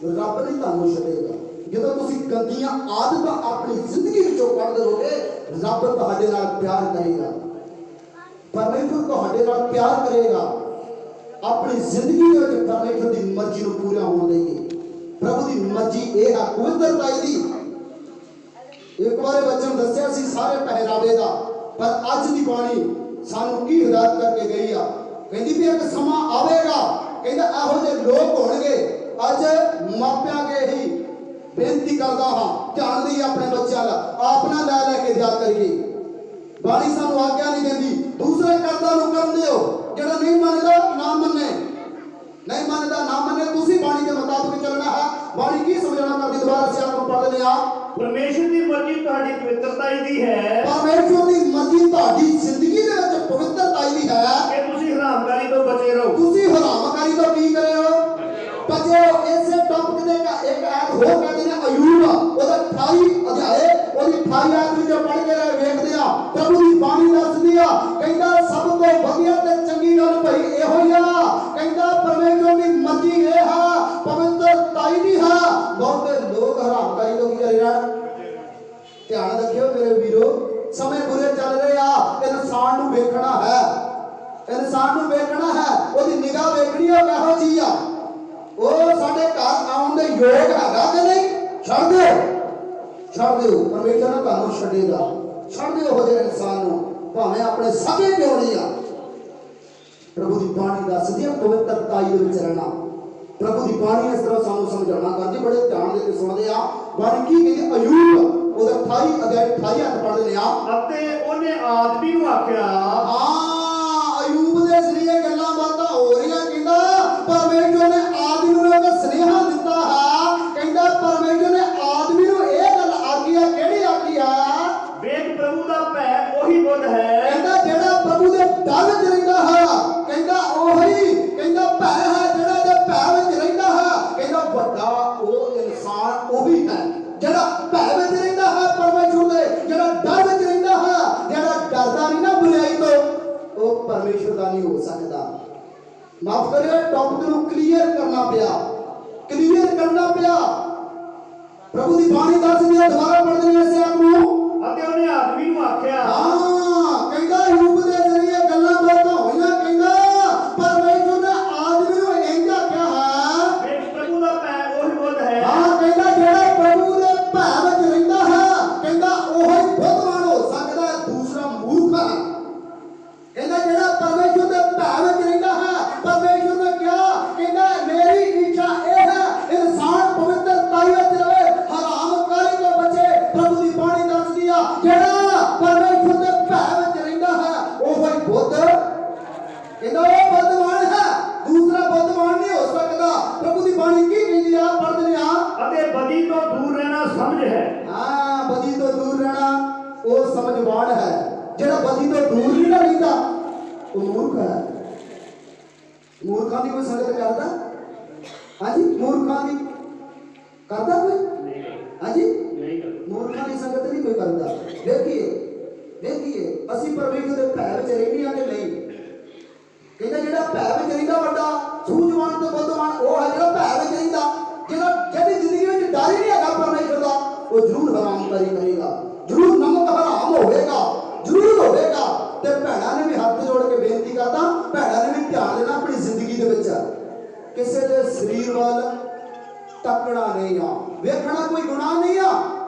ਰੱਬ ਨਹੀਂ ਤੁਹਾਨੂੰ ਛੱਡੇਗਾ ਜਦੋਂ ਤੁਸੀਂ ਗੰਦੀਆਂ ਆਦਤਾਂ ਆਪਣੀ ਜ਼ਿੰਦਗੀ ਵਿੱਚੋਂ ਕੱਢ ਦਿਓਗੇ ਰੱਬ ਤੁਹਾਡੇ ਨਾਲ ਪਿਆਰ ਕਰੇਗਾ ਪਰਮੇਸ਼ਰ ਤੁਹਾਡੇ ਨਾਲ ਪਿਆਰ ਕਰੇਗਾ ਆਪਣੀ ਜ਼ਿੰਦਗੀ ਦੇ ਵਿੱਚ ਪਰਮੇਸ਼ਰ ਦੀ ਮਰਜ਼ੀ ਨੂੰ ਪੂਰਾ ਹੋਣ ਦੇਗੇ ਪ੍ਰਭੂ ਦੀ ਮਰਜ਼ੀ ਇਹ ਹੈ ਪਵਿੱਤਰਤਾ ਦੀ ਇੱਕ ਵਾਰ ਵਚਨ ਦੱਸਿਆ ਸੀ ਸਾਰੇ ਪਹਿਰਾਵੇ ਦਾ ਪਰ ਅੱਜ ਦੀ ਬਾਣੀ ਸਾਨੂੰ ਕੀ ਹਦਾਇਤ ਕਰਕੇ ਗਈ ਆ ਕਹਿੰਦੀ ਵੀ ਇੱਕ ਸਮਾਂ ਆਵੇਗਾ ਕਹਿੰਦਾ ਇਹੋ ਜਿਹੇ ਲੋਕ ਹੋਣਗੇ ਅੱਜ ਮਾਪਿਆਂ ਕੇ ਹੀ ਬੇਨਤੀ ਕਰਦਾ ਹਾਂ ਧਿਆਨ ਦੇਈਏ ਆਪਣੇ ਬੱਚਿਆਂ ਦਾ ਆਪਣਾ ਲੈ ਕੇ ਜਾ ਕਰੀਏ ਬਾਣੀ ਸਾਨੂੰ ਆਗਿਆ ਨਹੀਂ ਦਿੰਦੀ ਦੂਸਰੇ ਕਰਦਾਂ ਨੂੰ ਕਰਨ ਦਿਓ ਜਿਹੜਾ ਨਹੀਂ ਮੰਨਦਾ ਨਾ ਮੰਨੇ ਤੁਸੀਂ ਬਾਣੀ ਦੇ ਮੁਤਾਬਕ ਚੱਲਣਾ ਹੈ ਬਾਣੀ ਕੀ ਸਮਝਾਉਣਾ ਕਰਦੀ ਦੁਬਾਰਾ ਸੇ ਆਪਾਂ ਪੜ੍ਹ ਲੈਂਦੇ ਆ ਪਰਮੇਸ਼ਰ ਦੀ ਮਰਜ਼ੀ ਤੁਹਾਡੀ ਪਵਿੱਤਰਤਾ ਦੀ ਹੈ ਪਰਮੇਸ਼ਰ ਦੀ ਮਰਜ਼ੀ ਤੁਹਾਡੀ ਜ਼ਿੰਦਗੀ ਦੇ ਵਿੱਚ ਪਵਿੱਤਰਤਾ ਦੀ ਹੈ ਕਿ ਤੁਸੀਂ ਹਰਾਮਕਾਰੀ ਤੋਂ ਬਚੇ ਰਹੋ ਤੁਸੀਂ ਹਰਾਮਕਾਰੀ ਤੋਂ ਕੀ ਕਰੇ ਹੋ बचे ऐसे टॉपिक का एक ऐप हो कहते हैं अयूब ਉਹਦਾ 28 ਅਧਿਆਏ ਉਹਦੀ 28 ਆਇਤ ਵਿੱਚ ਪੜ੍ਹ ਕੇ ਵੇਖਦੇ ਆ ਪ੍ਰਭੂ ਦੀ ਬਾਣੀ ਦੱਸਦੀ ਆ ਕਹਿੰਦਾ ਸਭ ਤੋਂ ਵਧੀਆ ਤੇ ਚੰਗੀ ਗੱਲ ਭਈ ਇਹੋ ਹੀ ਆ ਕਹਿੰਦਾ ਪਰਮੇਸ਼ਰ ਦੀ ਮਰਜ਼ੀ ਇਹ ਹੈ ਪਵਿੱਤਰਤਾ ਦੀ ਹੈ ਬਹੁਤੇ ਲੋਕ ਹਰਾਮਕਾਰੀ ਤੋਂ ਕੀ ਕਰ ਰਹੇ ਹਨ ਧਿਆਨ ਰੱਖਿਓ ਮੇਰੇ ਵੀਰੋ ਸਮੇਂ ਬੁਰੇ ਚੱਲ ਰਹੇ ਆ ਇਨਸਾਨ ਨੂੰ ਵੇਖਣਾ ਹੈ ਉਹਦੀ ਨਿਗਾਹ ਵੇਖਣੀ ਆ ਕਿਹੋ ਜੀ ਆ ਉਹ ਸਾਡੇ ਘਰ ਆਉਣ ਦੇ ਯੋਗ ਹੈਗਾ ਕਿ ਨਹੀਂ ਛੱਡ ਦਿਓ ਪਰਮੇਸ਼ਰ ਨੇ ਤੁਹਾਨੂੰ ਛੱਡੇਗਾ ਛੱਡ ਦਿਓ ਉਹ ਜਿਹੇ ਇਨਸਾਨ ਨੂੰ ਭਾਵੇਂ ਆਪਣੇ ਸਕੇ ਕਿਉਂ ਨਹੀਂ ਆ ਪ੍ਰਭੂ ਦੀ ਬਾਣੀ ਦੱਸਦੀ ਹੈ ਪਵਿੱਤਰਤਾ ਦੇ ਵਿੱਚ ਰਹਿਣਾ ਪ੍ਰਭੂ ਦੀ ਬਾਣੀ ਇਸ ਤਰ੍ਹਾਂ ਸਾਨੂੰ ਸਮਝਾਉਣਾ ਕਰਦੀ ਬੜੇ ਧਿਆਨ ਦੇ ਕੇ ਸੁਣਦੇ ਆ ਬਾਣੀ ਕੀ ਕਹਿੰਦੀ ਅਯੂਬ ਉਹਦਾ 28 ਅਧਿਆਇ 28 ਹੱਥ ਪੜ੍ਹਦੇ ਆ ਅਤੇ ਉਹਨੇ ਆਦਮੀ ਨੂੰ ਆਖਿਆ ਅਯੂਬ ਦੇ ਜ਼ਰੀਏ ਗੱਲਾਂ ਬਾਤਾਂ ਹੋ ਰਹੀਆਂ ਕਹਿੰਦਾ ਪਰਮੇਸ਼ਰ ਨੇ ਆਦਮੀ ਨੂੰ ਇੱਕ ਸੁਨੇਹਾ ਦਿੱਤਾ ਹੈ ਕਹਿੰਦਾ ਪਰਮੇਸ਼ਰ ਨੇ ਆਦਮੀ ਨੂੰ ਇਹ ਗੱਲ ਆਖੀ ਆ ਕਿਹੜੀ ਆਖੀ ਆ ਵੇਖ ਪ੍ਰਭੂ ਦਾ ਭੈ ਉਹੀ ਬੁੱਧ ਹੈ ਕਹਿੰਦਾ ਜਿਹੜਾ ਪ੍ਰਭੂ ਦੇ ਡਰ ਵਿੱਚ ਰਹਿੰਦਾ ਹੈ ਕਹਿੰਦਾ ਉਹੀ ਕਹਿੰਦਾ ਭੈ ਹੈ ਜਿਹੜਾ ਦੇ ਭੈ ਵਿੱਚ ਰਹਿੰਦਾ ਹੈ ਕਹਿੰਦਾ ਵੱਡਾ ਉਹ ਇਨਸਾਨ ਉਹੀ ਹੈ ਜਿਹੜਾ ਭੈ ਵਿੱਚ ਰਹਿੰਦਾ ਹੈ ਪਰਮੇਸ਼ਰ ਦੇ ਜਿਹੜਾ ਡਰ ਵਿੱਚ ਰਹਿੰਦਾ ਹੈ ਜਿਹੜਾ ਡਰਦਾ ਨਹੀਂ ਨਾ ਫਿਰ ਇਹ ਟੌਪਿਕ ਨੂੰ ਕਲੀਅਰ ਕਰਨਾ ਪਿਆ ਪ੍ਰਭੂ ਦੀ ਬਾਣੀ ਦੱਸਦੀ ਹੈ। ਦੁਬਾਰਾ ਪੜ੍ਹਦੇ ਨੇ ਇਸੇ ਆਪ ਨੂੰ। ਅਤੇ ਉਹਨੇ ਆਦਮੀ ਨੂੰ ਆਖਿਆ, ਕਹਿੰਦਾ ਯੂਬ ਦੇ ਜ਼ਰੀਏ ਗੱਲਾਂ ਬਾਤਾਂ ਹੋਈਆਂ, ਕਹਿੰਦਾ ਪਰਮੇਸ਼ਰ ਨੇ ਆਦਮੀ ਨੂੰ ਇੰਜ ਆਖਿਆ ਹੈ, ਵੇਖ ਪ੍ਰਭੂ ਦਾ ਭੈ ਉਹੀ ਬੁੱਧ ਹੈ। ਕਹਿੰਦਾ ਜਿਹੜਾ ਪ੍ਰਭੂ ਦੇ ਭੈ ਵਿੱਚ ਰਹਿੰਦਾ ਹੈ, ਕਹਿੰਦਾ ਉਹ ਹੀ ਬੁੱਧਵਾਨ ਹੋ ਸਕਦਾ ਹੈ, ਦੂਸਰਾ ਮੂਰਖ ਹੈ। ਕਹਿੰਦਾ ਜਿਹੜਾ ਪਰਮੇਸ਼ਰ ਦੇ ਭੈ ਵਿੱਚ ਰਹਿੰਦਾ ਹੈ, ਪਰਮੇਸ਼ਰ ਨੇ ਕਿਹਾ, ਕਹਿੰਦਾ ਮੇਰੀ ਇੱਛਾ ਇਹ ਹੈ ਇਨਸਾਨ ਪਵਿੱਤਰਤਾਈ ਵਿੱਚ ਰਹੇ, ਹਰਾਮਕਾਰੀ ਤੋਂ ਬਚੇ। ਪ੍ਰਭੂ ਦੀ ਬਾਣੀ ਦੱਸਦੀ ਆ ਜਿਹੜਾ ਪਰਮੇਸ਼ਰ ਦੇ ਭੈ ਵਿੱਚ ਰਹਿੰਦਾ ਹੈ ਉਹ ਹੀ ਬੁੱਧ, ਕਹਿੰਦਾ ਉਹ ਬੁੱਧਵਾਨ ਹੈ, ਦੂਸਰਾ ਬੁੱਧਵਾਨ ਨਹੀਂ ਹੋ ਸਕਦਾ। ਪ੍ਰਭੂ ਦੀ ਬਾਣੀ ਕੀ ਕਹਿੰਦੀ ਆ, ਪੜ੍ਹਦੇ ਆ। ਅਤੇ ਬਦੀ ਤੋਂ ਦੂਰ ਰਹਿਣਾ ਸਮਝ ਹੈ। ਬਦੀ ਤੋਂ ਦੂਰ ਰਹਿਣਾ ਉਹ ਸਮਝਵਾਨ ਹੈ। ਜਿਹੜਾ ਬਦੀ ਤੋਂ ਦੂਰ ਨਹੀਂ ਨਾ ਰਹਿੰਦਾ ਉਹ ਮੂਰਖ ਹੈ। ਮੂਰਖਾਂ ਦੀ ਕੋਈ ਸੰਗਤ ਕਰਦਾ? ਹਾਂਜੀ, ਮੂਰਖਾਂ ਦੀ ਕਰਦਾ ਕੋਈ? ਹਾਂਜੀ, ਮੂਰਖਾਂ ਦੀ ਸੰਗਤ ਨਹੀਂ ਕੋਈ ਕਰਦਾ। ਵੇਖੀਏ ਅਸੀਂ ਪਰਮੇਸ਼ਰ ਦੇ ਭੈ ਵਿੱਚ ਰਹਿੰਦੇ ਹਾਂ ਕਿ ਨਹੀਂ। ਕਹਿੰਦਾ ਜਿਹੜਾ ਭੈ ਵਿੱਚ ਰਹਿੰਦਾ ਵੱਡਾ ਸੂਝਵਾਨ ਤੇ ਬੁੱਧਵਾਨ ਉਹ ਹੈ ਜਿਹੜਾ ਭੈ ਵਿੱਚ ਰਹਿੰਦਾ, ਜਿਹਦੀ ਜ਼ਿੰਦਗੀ ਵਿੱਚ ਡਰ ਹੀ ਨਹੀਂ ਹੈਗਾ ਪਰਮੇਸ਼ਰ ਦਾ, ਉਹ ਜ਼ਰੂਰ ਹਰਾਮਕਾਰੀ ਕਰੇਗਾ, ਜ਼ਰੂਰ ਨਮਕ ਹਰਾਮ ਹੋਵੇਗਾ, ਜ਼ਰੂਰ ਹੋਵੇਗਾ। ਤੇ ਭੈਣਾਂ ਨੇ ਵੀ ਹੱਥ ਜੋੜ ਕੇ ਬੇਨਤੀ ਕਰਦਾ, ਭੈਣਾਂ ਨੇ ਵੀ ਧਿਆਨ ਦੇਣਾ ਆਪਣੀ ਜ਼ਿੰਦਗੀ ਦੇ ਵਿੱਚ, ਕਿਸੇ ਦੇ ਸਰੀਰ ਵੱਲ ਤੱਕਣਾ ਨਹੀਂ ਆ, ਵੇਖਣਾ ਕੋਈ ਗੁਨਾਹ ਨਹੀਂ ਆ,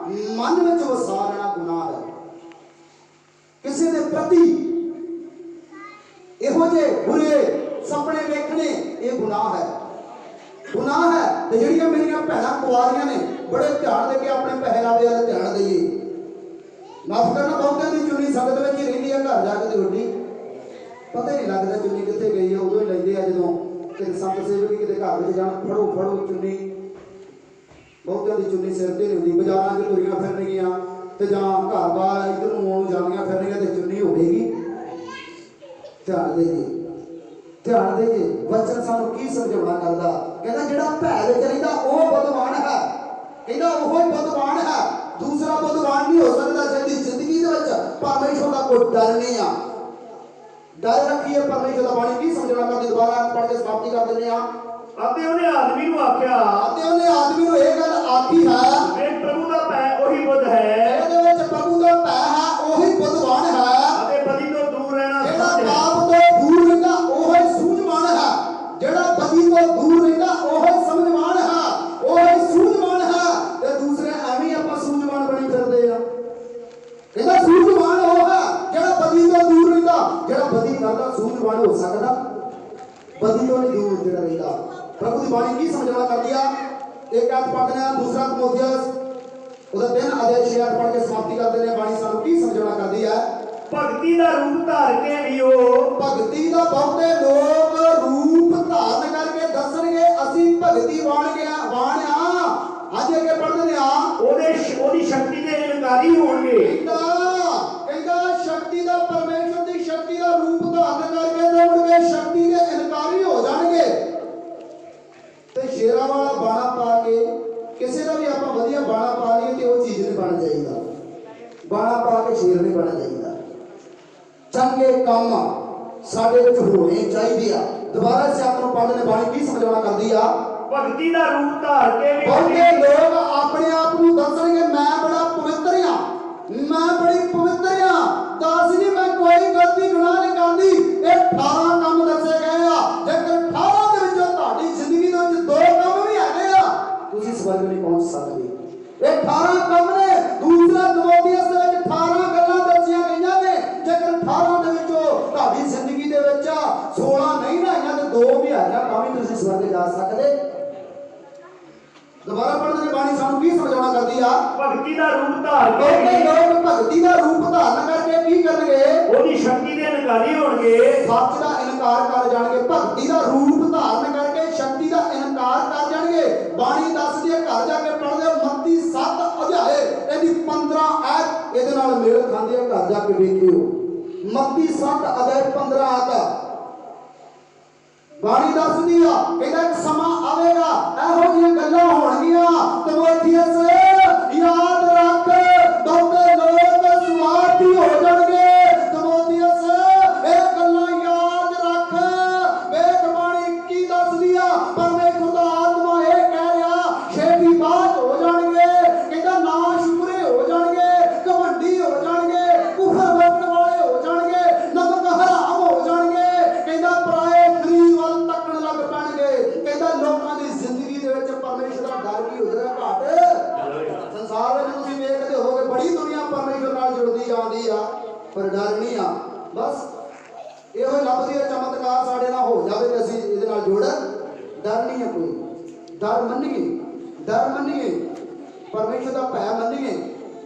ਮਨ ਵਿੱਚ ਵਸਾ ਲੈਣਾ ਗੁਨਾਹ ਹੈ। ਕਿਸੇ ਦੇ ਪ੍ਰਤੀ ਇਹੋ ਜਿਹੇ ਬੁਰੇ ਸੁਪਨੇ ਵੇਖਣੇ ਇਹ ਗੁਨਾਹ ਹੈ। ਤੇ ਜਿਹੜੀਆਂ ਮੇਰੀਆਂ ਭੈਣਾਂ ਕੁਆਰੀਆਂ ਨੇ ਬੜੇ ਧਿਆਨ ਦੇ ਕੇ ਆਪਣੇ ਪਹਿਰਾਵੇ ਵੱਲ ਧਿਆਨ ਦੇਈਏ। ਮਾਫ ਕਰਨਾ, ਬਹੁਤਿਆਂ ਦੀ ਚੁੰਨੀ ਸੰਗਤ ਵਿੱਚ ਹੀ ਰਹਿੰਦੀ ਆ, ਘਰ ਜਾ ਕੇ ਤੇ ਉੱਡੀ ਪਤਾ ਹੀ ਨਹੀਂ ਲੱਗਦਾ ਚੁੰਨੀ ਕਿੱਥੇ ਗਈ ਆ, ਉਦੋਂ ਹੀ ਲੈਂਦੇ ਆ ਜਦੋਂ ਕਿਤੇ ਸੰਤ ਸੇਵਕ ਕਿਤੇ ਘਰ ਵਿੱਚ ਜਾਣ, ਫੜੋ ਚੁੰਨੀ। ਬਹੁਤਿਆਂ ਦੀ ਚੁੰਨੀ ਸਿਰ ਤੇ ਨਹੀਂ ਹੁੰਦੀ, ਬਾਜ਼ਾਰਾਂ 'ਚ ਤੁਰੀਆਂ ਫਿਰਨਗੀਆਂ ਤੇ ਜਾਂ ਘਰ ਬਾਹਰ ਇੱਧਰ ਨੂੰ ਆਉਣ ਜਾਂਦੀਆਂ ਫਿਰਨਗੀਆਂ ਤੇ ਚੁੰਨੀ ਹੋਵੇਗੀ। ਧਿਆਨ ਦੇਈਏ ਵਚਨ ਸਾਨੂੰ ਕੀ ਸਮਝਾਉਣਾ ਕਰਦਾ। ਕਹਿੰਦਾ ਜਿਹੜਾ ਭੈ ਵਿੱਚ ਰਹਿੰਦਾ ਉਹ ਬੁੱਧਵਾਨ ਹੈ, ਕਹਿੰਦਾ ਉਹ ਹੀ ਬੁੱਧਵਾਨ ਹੈ, ਦੂਸਰਾ ਬੁੱਧਵਾਨ ਨਹੀਂ ਹੋ ਸਕਦਾ। ਜਿਹਦੀ ਜ਼ਿੰਦਗੀ ਦੇ ਵਿੱਚ ਪਰਮੇਸ਼ਰ ਦਾ ਕੋਈ ਡਰ ਨਹੀਂ ਆ। ਡਰ ਰੱਖੀਏ ਪਰਮੇਸ਼ਰ ਦਾ। ਬਾਣੀ ਕੀ ਸਮਝਾਉਣਾ ਕਰਦੀ, ਦੁਬਾਰਾ ਪੜ੍ਹ ਕੇ ਸਮਾਪਤੀ ਕਰ ਦਿੰਦੇ ਆ। ਅਤੇ ਉਹਨੇ ਆਦਮੀ ਨੂੰ ਇਹ ਗੱਲ ਆਖੀ ਹੈ, ਵੇਖ ਪ੍ਰਭੂ ਦਾ ਭੈ ਉਹੀ ਬੁੱਧ ਹੈ। ਇਹਦੇ ਵਿੱਚ ਪ੍ਰਭੂ ਦਾ ਭੈ ਹੈ, ਉਹੀ ਬੁੱਧਵਾਨ ਹੈ। ਅਤੇ ਬਦੀ ਤੋਂ ਦੂਰ ਰਹਿਣਾ ਜਿਹੜਾ ਸਮਝ ਹੈ। ਪਾਪ ਤੋਂ ਦੂਰ ਰਹਿੰਦਾ ਉਹ ਹੀ ਸੂਝਵਾਨ ਹੈ। ਜਿਹੜਾ ਬਦੀ ਤੋਂ ਦੂਰ ਰਹਿੰਦਾ ਉਹ ਹੀ ਸਮਝਵਾਨ ਹੈ, ਉਹ ਹੀ ਸੂਝਵਾਨ ਹੈ। ਤੇ ਦੂਸਰੇ ਐਵੇਂ ਆਪਾਂ ਸੂਝਵਾਨ ਬਣੀ ਫਿਰਦੇ ਆ। ਕਹਿੰਦਾ ਸੂਝਵਾਨ ਉਹ ਹੈ ਜਿਹੜਾ ਬਦੀ ਤੋਂ ਦੂਰ ਰਹਿੰਦਾ। ਜਿਹੜਾ ਬਦੀ ਕਰਦਾ ਸੂਝਵਾਨ ਹੋ ਸਕਦਾ? ਬਦੀ ਤੋਂ ਨਹੀਂ ਦੂਰ ਜਿਹੜਾ ਰਹਿੰਦਾ। ਪ੍ਰਭੂ ਦੀ ਬਾਣੀ ਕੀ ਸਮਝਾਉਣਾ ਕਰਦੀ ਆ। ਇੱਕ ਆਇਤ ਪੜ੍ਹਦੇ ਆ, ਦੂਸਰਾ ਤਿਮੋਥੀਅਸ ਉਹਦਾ 3 ਅਧਿਆਇ 6 ਆਇਤ ਪੜ੍ਹ ਕੇ ਸਮਾਪਤੀ ਕਰਦੇ ਨੇ। ਬਾਣੀ ਸਾਨੂੰ ਕੀ ਸਮਝਾਉਣਾ ਕਰਦੀ ਹੈ। ਭਗਤੀ ਦਾ ਰੂਪ ਧਾਰ ਕੇ ਵੀ ਉਹ ਭਗਤੀ ਦਾ ਬਹੁਤੇ ਲੋਕ ਰੂਪ ਧਾਰਨ ਕਰਕੇ ਦੱਸਣਗੇ ਅਸੀਂ ਭਗਤੀ ਵਾਣ ਆ। ਅੱਜ ਅੱਗੇ ਪੜ੍ਹਦੇ ਆ, ਉਹਦੀ ਸ਼ਕਤੀ ਦੇ ਇਨਕਾਰੀ ਹੋਣਗੇ। ਕਹਿੰਦਾ ਸ਼ਕਤੀ ਦਾ, ਪਰਮੇਸ਼ਰ ਦੀ ਸ਼ਕਤੀ ਦਾ ਰੂਪ ਧਾਰਨ ਕਰਕੇ ਦੇਣਗੇ, ਸ਼ਕਤੀ ਦੇ ਇਨਕਾਰੀ ਹੋ ਜਾਣਗੇ। ਤੇ ਸ਼ੇਰਾਂ ਵਾਲਾ ਬਾਣਾ ਪਾ ਕੇ ਕਿਸੇ ਦਾ ਵੀ ਆਪਾਂ ਵਧੀਆ ਬਾਣਾ ਪਾ ਲਈਏ ਤੇ ਉਹ ਚੀਜ਼ ਨਹੀਂ ਬਣ ਜਾਈਦਾ। ਬਾਣਾ ਪਾ ਕੇ ਸ਼ੇਰ ਨਹੀਂ ਬਣ ਜਾਈਦਾ। ਚੰਗੇ ਕੰਮ ਸਾਡੇ ਵਿੱਚ ਹੋਣੇ ਚਾਹੀਦੇ ਆ। ਦੁਬਾਰਾ ਸੇ ਆਪ ਨੂੰ ਪੜ੍ਹਦੇ ਨੇ। ਬਾਣੀ ਕੀ ਸਮਝਾਉਣਾ ਕਰਦੀ ਆ। ਭਗਤੀ ਦਾ ਰੂਪ ਧਾਰ ਕੇ ਵੀ ਬਹੁਤੇ ਲੋਕ ਆਪਣੇ ਆਪ ਨੂੰ ਦੱਸਣਗੇ ਮੈਂ ਬੜਾ ਪਵਿੱਤਰ ਆ, ਮੈਂ ਬੜੀ ਪਵਿੱਤਰ ਆ, ਦੱਸ ਨਹੀਂ ਮੈਂ ਕੋਈ ਗਲਤੀ ਗੁਨਾਹ ਨਹੀਂ ਕਰਦੀ। ਇਹ 18 ਕੰਮ ਦੱਸੇ ਗਏ ਆ। ਜੇਕਰ 18 ਦੇ ਵਿੱਚੋਂ ਤੁਹਾਡੀ ਜ਼ਿੰਦਗੀ ਦੇ ਵਿੱਚ 2 ਕੰਮ ਵੀ ਹੈਗੇ ਆ, ਤੁਸੀਂ ਸਵਰਗ ਨਹੀਂ ਪਹੁੰਚ ਸਕਦੇ। ਇਹ 18 ਕੰਮ ਨੇ। ਦੂਸਰਾ ਤਿਮੋਥੀਅਸ ਦੇ ਵਿੱਚ 18 ਗੱਲਾਂ ਦੱਸੀਆਂ ਗਈਆਂ ਨੇ। ਜੇਕਰ 18 ਦੇ ਵਿੱਚੋਂ ਤੁਹਾਡੀ ਜ਼ਿੰਦਗੀ ਦੇ ਵਿੱਚ 16 ਨਹੀਂ ਨਾ ਆਈਆਂ ਤੇ 2 ਵੀ ਆਈਆਂ ਤਾਂ ਵੀ ਤੁਸੀਂ ਸਵਰਗ ਜਾ ਸਕਦੇ। ਦੁਬਾਰਾ ਪੜ੍ਹਦੇ ਨੇ। ਬਾਣੀ ਸਾਨੂੰ ਕੀ ਸਮਝਾਉਣਾ ਕਰਦੀ ਆ। ਭਗਤੀ ਦਾ ਰੂਪ ਧਾਰ ਕੇ ਬਹੁਤੇ ਲੋਕ ਭਗਤੀ ਦਾ ਰੂਪ ਧਾਰਨ ਕਰਕੇ ਕੀ ਕਰਨਗੇ। ਉਹਦੀ ਸ਼ਕਤੀ ਦੇ ਇਨਕਾਰੀ ਹੋਣਗੇ। ਸੱਚ ਦਾ ਇਨਕਾਰ ਕਰ ਜਾਣਗੇ। ਭਗਤੀ ਦਾ ਰੂਪ ਧਾਰਨ ਕਰਕੇ ਸ਼ਕਤੀ ਦਾ ਇਨਕਾਰ ਕਰ ਜਾਣਗੇ। ਬਾਣੀ ਦੱਸਦੀ ਹੈ, ਘਰ ਜਾ ਕੇ ਪੜ੍ਹਦੇ ਹੋ, ਮੱਤੀ 7 ਅਧਿਆਏ ਇਹਦੀ 15 ਆਇਤ ਇਹਦੇ ਨਾਲ ਮੇਲ ਖਾਂਦੀ ਹੈ। ਘਰ ਜਾ ਕੇ ਵੇਖਿਓ, ਮੱਤੀ 7 ਅਧਿਆਏ 15 ਆਇਤ ਬਾਣੀ ਦੱਸਦੀ ਆ। ਕਹਿੰਦਾ ਇੱਕ ਸਮਾਂ ਆਵੇਗਾ ਇਹੋ ਜਿਹੀਆਂ ਗੱਲਾਂ ਹੋਣਗੀਆਂ ਤਿਮੋਥੀਅਸ ਯਾਦ ਰੱਖ, ਬਹੁਤੇ ਲੋਕ ਸਵਾਰਥੀ ਹੋ ਜਾਣਗੇ। ਤਿਮੋਥੀਅਸ ਇਹ ਗੱਲਾਂ ਯਾਦ ਰੱਖ। ਵੇਖ ਬਾਣੀ 21 ਪਰ ਡਰ ਨਹੀਂ ਆ। ਬਸ ਇਹੋ ਹੀ ਲੱਭਦੀ ਹੈ ਚਮਤਕਾਰ ਸਾਡੇ ਨਾਲ ਹੋ ਜਾਵੇ ਤੇ ਅਸੀਂ ਇਹਦੇ ਨਾਲ ਜੁੜ। ਡਰ ਨਹੀਂ ਹੈ ਕੋਈ, ਡਰ ਮੰਨੀਏ ਪਰਮੇਸ਼ਰ ਦਾ ਭੈ ਮੰਨੀਏ।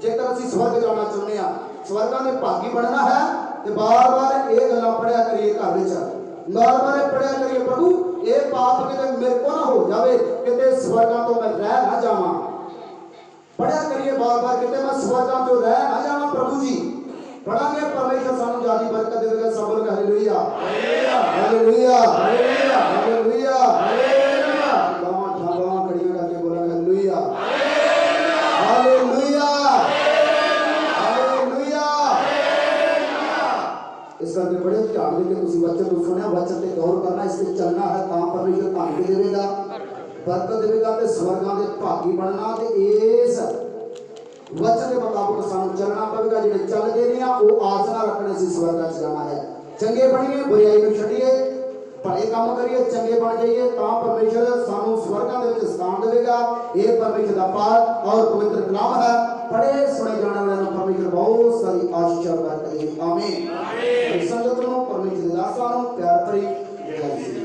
ਜੇਕਰ ਅਸੀਂ ਸਵਰਗ ਜਾਣਾ ਚਾਹੁੰਦੇ ਆ, ਸਵਰਗਾਂ ਦੇ ਭਾਗੀ ਬਣਨਾ ਹੈ ਤੇ ਬਾਰ-ਬਾਰ ਇਹ ਗੱਲਾਂ ਪੜਿਆ ਕਰੀਏ ਘਰ ਵਿੱਚ, ਬਾਰ-ਬਾਰ ਇਹ ਪੜਿਆ ਕਰੀਏ, ਪ੍ਰਭੂ ਇਹ ਪਾਪ ਕਿਤੇ ਮੇਰੇ ਕੋਲ ਨਾ ਹੋ ਜਾਵੇ, ਕਿਤੇ ਸਵਰਗਾਂ ਤੋਂ ਮੈਂ ਰਹਿ ਨਾ ਜਾਵਾਂ। ਪੜਿਆ ਕਰੀਏ ਬਾਰ-ਬਾਰ, ਕਿਤੇ ਮੈਂ ਸਵਰਗਾਂ ਤੋਂ ਰਹਿ ਨਾ ਜਾਵਾਂ। ਪ੍ਰਭੂ ਜੀ ਪੜਾਂਗੇ, ਪਰਮੇਸ਼ਰ ਸਾਨੂੰ ਜਿਆਦੀ ਬਰਕਤ ਦੇਵੇਗਾ। ਸਭ ਲੋਕ hallelujah hallelujah hallelujah hallelujah hallelujah. ਬਾਹਾਂ ਖੜੀਆਂ ਕਰਕੇ ਬੋਲਾਂਗੇ ਹਾਲੇਲੂਇਆ ਹਾਲੇਲੂਇਆ ਹਾਲੇਲੂਇਆ। ਇਸ ਕਰਕੇ ਬੜੇ ਧਿਆਨ ਦੇ ਕੇ ਤੁਸੀਂ ਵਚਨ ਨੂੰ ਸੁਣਿਆ, ਵਚਨ ਤੇ ਗੌਰ ਕਰਨਾ, ਇਸ ਤੇ ਚੱਲਣਾ ਹੈ, ਤਾਂ ਪਰਮੇਸ਼ਰ ਤੁਹਾਨੂੰ ਦੇਵੇਗਾ, ਬਰਕਤ ਦੇਵੇਗਾ ਤੇ ਸਵਰਗਾਂ ਦੇ ਭਾਗੀ ਬਣਨਾ। ਤੇ ਇਸ वचन के मुताबिक सानू चलना पवेगा। जिहड़े चलदे ने वो आस ना रखने से स्वर्ग च जाना है। चंगे बणीए, बुराई नूं छड्डीए, भले काम करिए, चंगे बन जाइए, तां परमेश्वर सानू स्वर्गां दे विच स्थान देवेगा। ये परमेश्वर दा पाक और पवित्र कलाम है। पढ़े सुने जाने वाले नूं परमेश्वर बहुत सारी आशीष बरकत देवे। आमीन। संगत नूं परमेश्वर दे दासां नूं प्यार भरी जय श्री